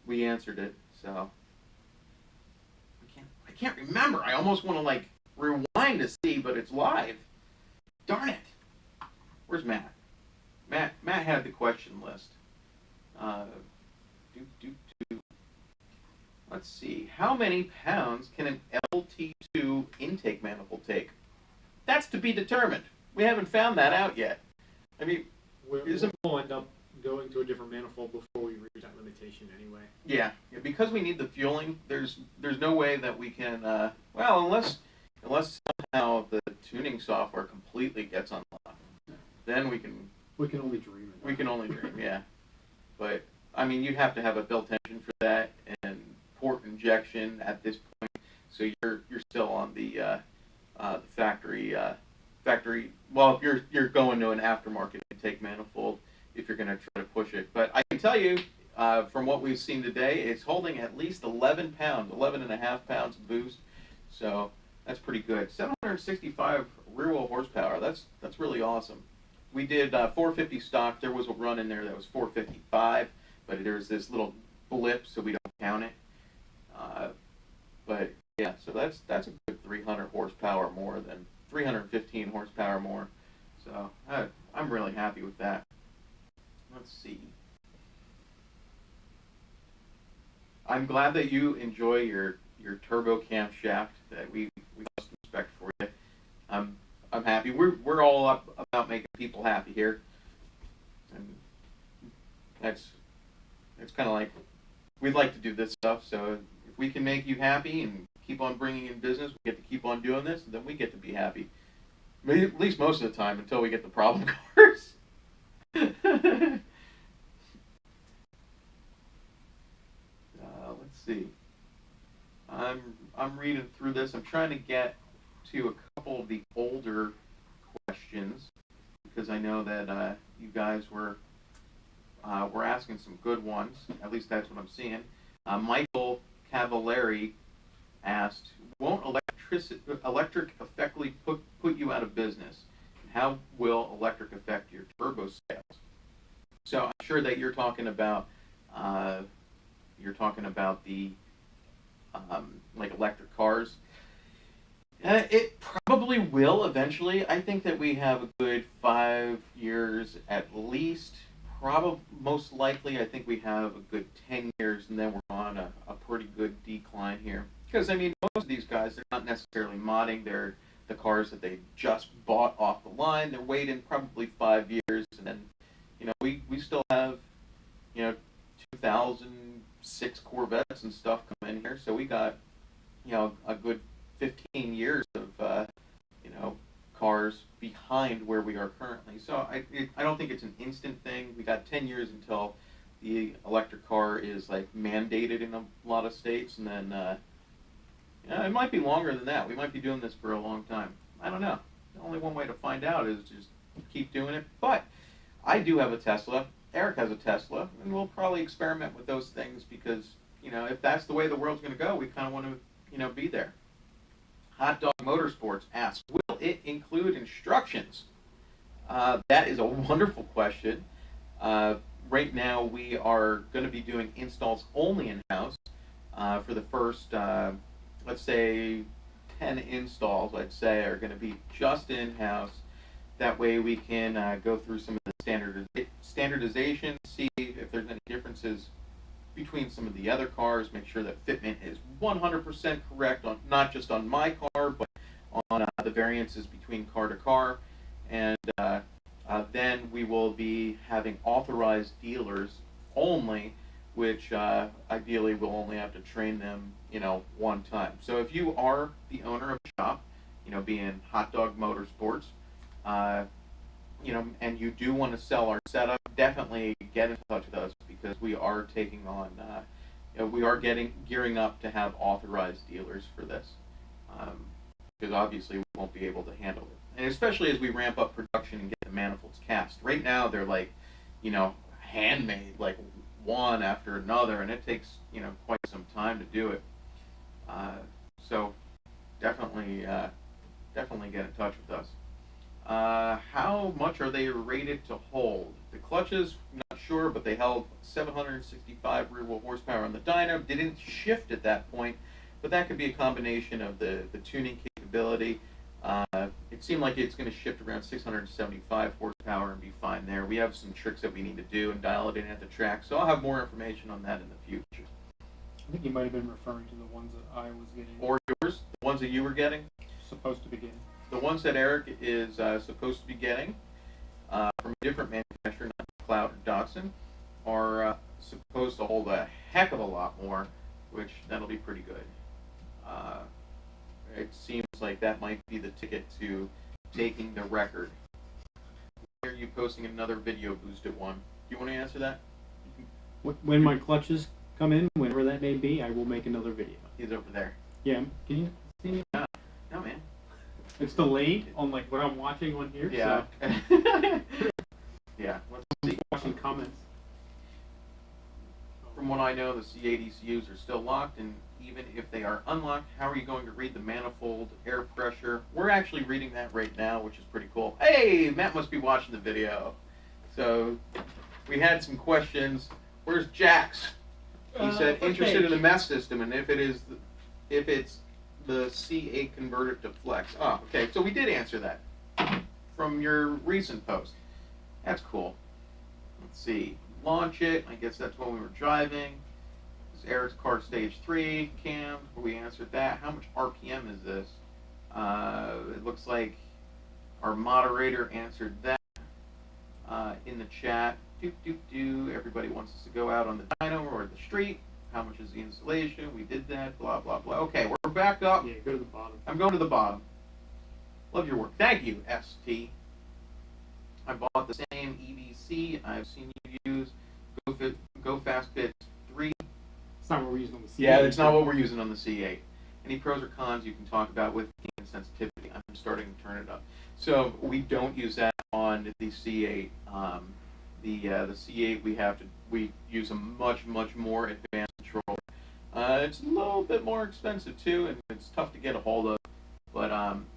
we answered it. So I can't remember. I almost want to rewind to see, but it's live. Darn it. Where's Matt? Matt had the question list. Let's see. How many pounds can an LT2 intake manifold take? That's to be determined. We haven't found that out yet. I mean, we'll end up going to a different manifold before we reach that limitation anyway. yeah, because we need the fueling. There's no way that we can. Well, unless somehow the tuning software completely gets unlocked, then we can. We can only dream. We can only dream, yeah. But I mean, you'd have to have a built engine for that and port injection at this point. So you're still on the factory. Well, if you're going to an aftermarket intake manifold, if you're going to try to push it. But I can tell you, from what we've seen today, it's holding at least 11 pounds, 11 and a half pounds of boost. So that's pretty good. 765 rear wheel horsepower. That's really awesome. We did 450 stock. There was a run in there that was 455, but there's this little blip, so we don't count it. But yeah, so that's a good 300 horsepower more than 315 horsepower more. So I'm really happy with that. Let's see. I'm glad that you enjoy your turbo camshaft that we custom spec for you. I'm happy. We're all up about making people happy here, and that's kind of like we'd like to do this stuff. So if we can make you happy and keep on bringing in business, we get to keep on doing this, and then we get to be happy. At least most of the time until we get the problem cars. Let's see. I'm reading through this. I'm trying to get to a couple of the older questions because I know that you guys were asking some good ones. At least that's what I'm seeing. Michael Cavallari asked, "Won't electric effectively put you out of business? And how will electric affect your turbo sales?" So I'm sure that you're talking about the like electric cars. It probably will eventually. I think that we have a good 5 years at least. Probably, most likely, I think we have a good 10 years, and then we're on a pretty good decline here. Because, I mean, most of these guys, they're not necessarily modding. They're the cars that they just bought off the line. They're waiting probably 5 years, and then, you know, we still have, 2006 Corvettes and stuff come in here. So we got, a good 15 years of, cars behind where we are currently. So I don't think it's an instant thing. We got 10 years until the electric car is like mandated in a lot of states, and then it might be longer than that. We might be doing this for a long time. I don't know. The only one way to find out is just keep doing it. But I do have a Tesla. Eric has a Tesla, and we'll probably experiment with those things because, if that's the way the world's going to go, we kind of want to, be there. Hot Dog Motorsports asks, will it include instructions? That is a wonderful question. Right now, we are going to be doing installs only in-house for the first, let's say, 10 installs, I'd say, are going to be just in-house. That way we can go through some of the standardization, see if there's any differences between some of the other cars, make sure that fitment is 100% correct, not just on my car, but on the variances between car to car. And then we will be having authorized dealers only, which ideally we'll only have to train them, one time. So if you are the owner of a shop, being Hot Dog Motorsports, and you do want to sell our setup, definitely get in touch with us because we are taking on, gearing up to have authorized dealers for this. Because obviously we won't be able to handle it. And especially as we ramp up production and get the manifolds cast. Right now they're like, handmade, like one after another, and it takes, quite some time to do it. So definitely get in touch with us. How much are they rated to hold? The clutches, not sure, but they held 765 rear wheel horsepower on the dyno. Didn't shift at that point, but that could be a combination of the tuning capability capability. It seemed like it's going to shift around 675 horsepower and be fine there. We have some tricks that we need to do and dial it in at the track, so I'll have more information on that in the future. I think you might have been referring to the ones that I was getting. Or yours, the ones that you were getting? Supposed to be getting. The ones that Eric is supposed to be getting from a different manufacturer, not Cloud or Datsun, are supposed to hold a heck of a lot more, which that'll be pretty good. It seems like that might be the ticket to taking the record. When are you posting another video boosted one? Do you want to answer that? When my clutches come in, whenever that may be, I will make another video. He's over there. Yeah, can you see me? No, man. It's delayed on like what I'm watching on here. Yeah. So Yeah. Let's see. watching comments. From what I know, the C8 ECUs are still locked, and even if they are unlocked, how are you going to read the manifold air pressure? We're actually reading that right now, which is pretty cool. Hey, Matt must be watching the video. So we had some questions. Where's Jax? He said interested in the MES system, and if it's the C8 converted to flex. Oh, okay. So we did answer that from your recent post. That's cool. Let's see. Launch it. I guess that's when we were driving. This is Eric's car stage 3 cam. We answered that. How much RPM is this? It looks like our moderator answered that in the chat. Everybody wants us to go out on the dyno or the street. How much is the installation? We did that. Blah, blah, blah. Okay, we're back up. Yeah, go to the bottom. I'm going to the bottom. Love your work. Thank you, ST. I bought the same EBC I've seen you use. Go Fast Bits 3. It's not what we're using on the C8. Yeah, that's not what we're using on the C8. Any pros or cons you can talk about with sensitivity? I'm starting to turn it up. So we don't use that on the C8. The C8 we use a much more advanced controller. It's a little bit more expensive too, and it's tough to get a hold of. But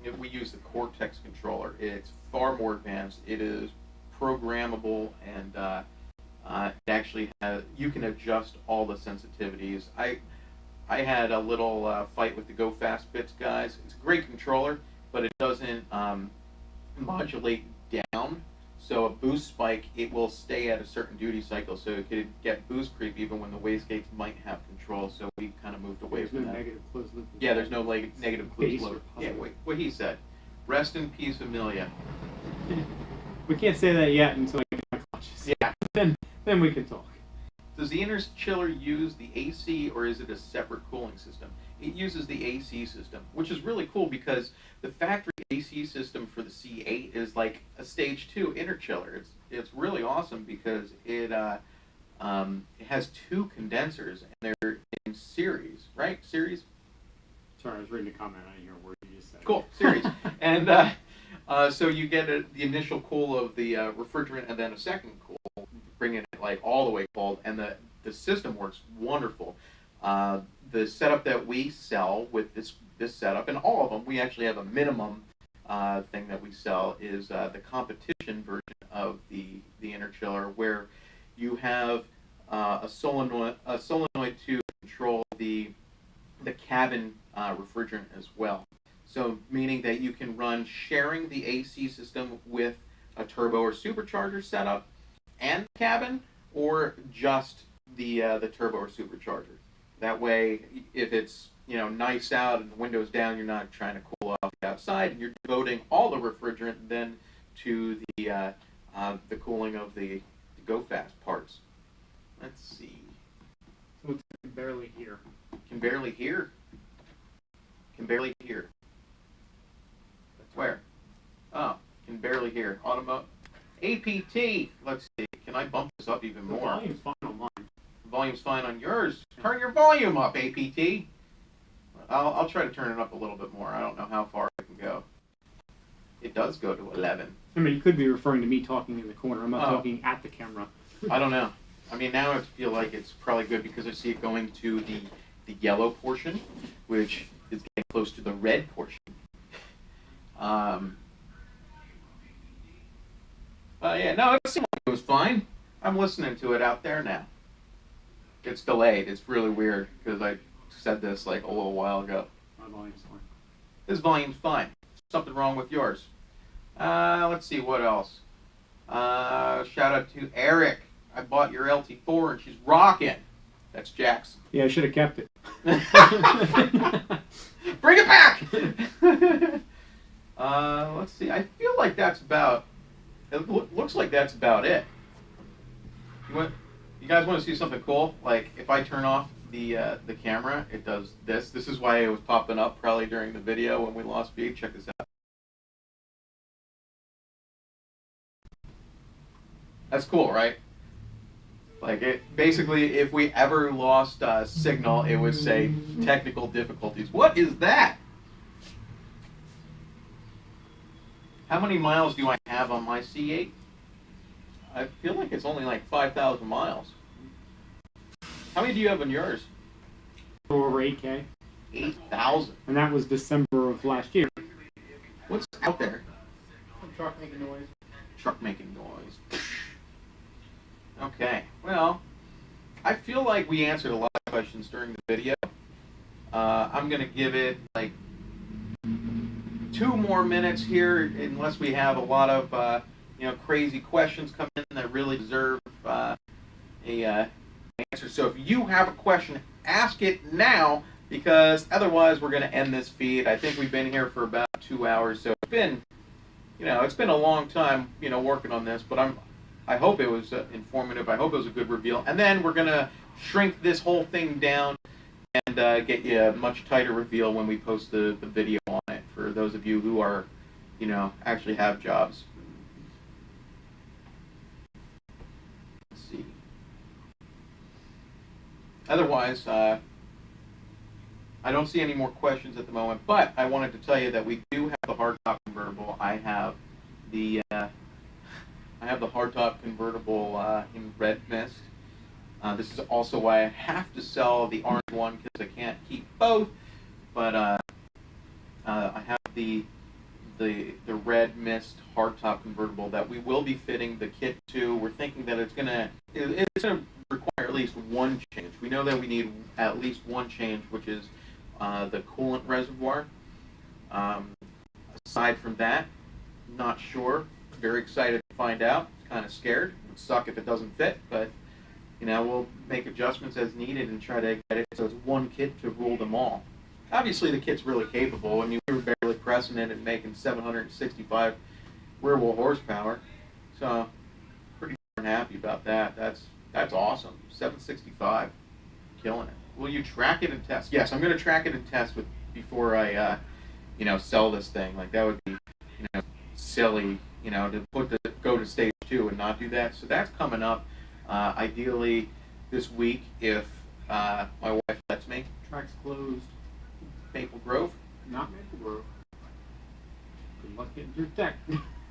if we use the Cortex controller, it's far more advanced. It is programmable, and it actually you can adjust all the sensitivities. I had a little fight with the Go Fast Bits guys. It's a great controller, but it doesn't modulate down. So a boost spike, it will stay at a certain duty cycle, so it could get boost creep even when the wastegates might have control. So we kind of moved away from that. Negative closed loop. Yeah, there's no negative closed loop. Yeah, positive. what he said. Rest in peace, Amelia. We can't say that yet until I get my clutches. Yeah. Then we can talk. Does the inner chiller use the AC, or is it a separate cooling system? It uses the AC system, which is really cool because the factory AC system for the C8 is like a stage 2 inner chiller. It's really awesome because it has 2 condensers and they're in series, right? Series? Sorry, I was reading a comment. I didn't hear a word you just said. Cool, series. And so you get the initial cool of the refrigerant and then a second cool, bringing it like all the way cold, and the system works wonderful. The setup that we sell with this setup, and all of them, we actually have a minimum thing that we sell, is the competition version of the inner chiller, where you have a solenoid to control the cabin refrigerant as well. So meaning that you can run sharing the AC system with a turbo or supercharger setup and cabin, or just the turbo or supercharger. That way, if it's nice out and the window's down, you're not trying to cool off outside, and you're devoting all the refrigerant then to the cooling of the Go Fast parts. Let's see. So it's barely here. Can barely hear. Can barely hear. Where? Oh, can barely hear. APT. Let's see. Can I bump this up even more? The volume's fine on mine. Volume's fine on yours. Turn your volume up, APT. I'll try to turn it up a little bit more. I don't know how far I can go. It does go to 11. I mean, you could be referring to me talking in the corner. I'm not Oh. talking at the camera. I don't know. I mean, now I feel like it's probably good because I see it going to the yellow portion, which is getting close to the red portion. Yeah, no, it seemed like it was fine. I'm listening to it out there now. It's delayed. It's really weird because I said this like a little while ago. My volume's fine. This volume's fine. Something wrong with yours. Let's see what else. Shout out to Eric. I bought your LT4 and she's rocking. That's Jackson. Yeah, I should have kept it. Bring it back! Let's see. I feel like that's about. It looks like that's about it. You guys want to see something cool? Like if I turn off the camera, it does this. This is why it was popping up probably during the video when we lost speed. Check this out. That's cool, right? Like it basically, if we ever lost signal, it would say technical difficulties. What is that? How many miles do I have on my C8? I feel like it's only like 5,000 miles. How many do you have on yours? Over 8K. 8,000. And that was December of last year. What's out there? Truck making noise. Truck making noise. Okay, well, I feel like we answered a lot of questions during the video. I'm going to give it like 2 more minutes here, unless we have a lot of crazy questions come in that really deserve a answer. So if you have a question, ask it now, because otherwise we're going to end this feed. I think we've been here for about 2 hours, so it's been a long time working on this, but I hope it was informative. I hope it was a good reveal. And then we're going to shrink this whole thing down and get you a much tighter reveal when we post the video on it for those of you who are, actually have jobs. Let's see. Otherwise, I don't see any more questions at the moment, but I wanted to tell you that we do have the hardtop convertible. I have the hardtop convertible in red mist. This is also why I have to sell the orange one, because I can't keep both. But I have the red mist hardtop convertible that we will be fitting the kit to. We're thinking that it's gonna require at least one change. We know that we need at least one change, which is the coolant reservoir. Aside from that, not sure. Very excited to find out. Kind of scared. It would suck if it doesn't fit, but we'll make adjustments as needed and try to get it so it's one kit to rule them all. Obviously, the kit's really capable. I mean, we were barely pressing it and making 765 rear wheel horsepower, so pretty darn happy about that. That's awesome. 765, killing it. Will you track it and test? Yes, I'm going to track it and test before I sell this thing. Like that would be silly. To go to stage 2 and not do that. So that's coming up, ideally this week, if my wife lets me. Track's closed. Maple Grove? Not Maple Grove. Good luck getting through tech.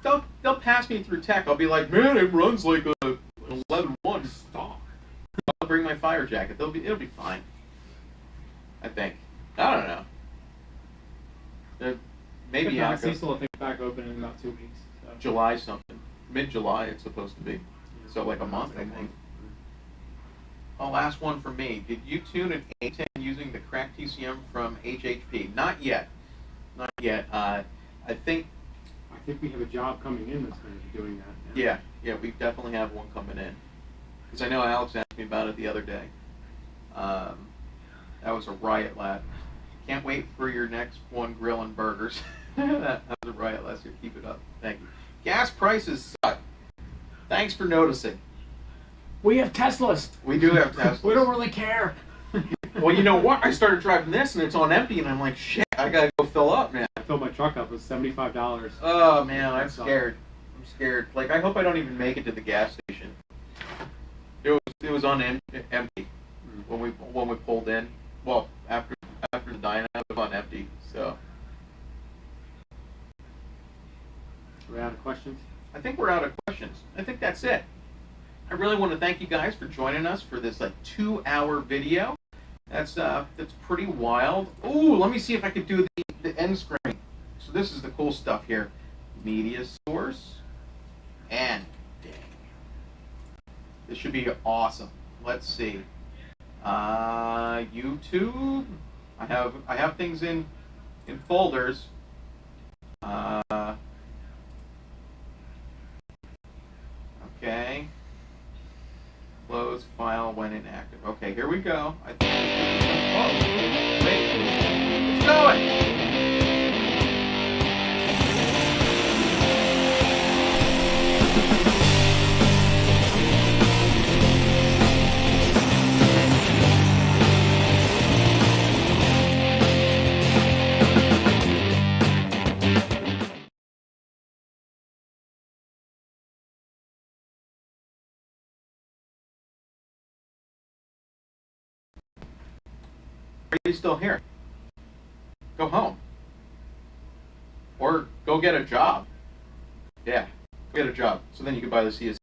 They'll pass me through tech. I'll be like, man, it runs like an 11.1 stock. I'll bring my fire jacket. It'll be fine. I think. I don't know. Maybe Cecil will think back open in about 2 weeks. So. July something. Mid-July it's supposed to be. So like a month, I think. Oh, last one for me. Did you tune an A10 using the cracked TCM from HHP? Not yet. Not yet. I think we have a job coming in that's going to be doing that. Yeah, we definitely have one coming in. Because I know Alex asked me about it the other day. That was a riot, lad. Can't wait for your next one, grill and burgers. That was a riot last year. Keep it up. Thank you. Gas prices suck. Thanks for noticing. We have Teslas. We do have Teslas. We don't really care. Well, you know what? I started driving this and it's on empty, and I'm like, shit, I gotta go fill up, man. I filled my truck up. It was $75. Oh man, I'm scared. I'm scared. Like, I hope I don't even make it to the gas station. It was on empty when we pulled in. Well, after the Dyno, it was on empty. So. Are we out of questions? I think we're out of questions. I think that's it. I really want to thank you guys for joining us for this 2-hour video. That's pretty wild. Ooh, let me see if I could do the end screen. So this is the cool stuff here. Media source and dang. This should be awesome. Let's see. YouTube. I have things in in folders. Okay. Close file when inactive. Okay, here we go. I think. Oh, wait. It's going. Are you still here? Go home. Or go get a job. Yeah, go get a job. So then you can buy the CS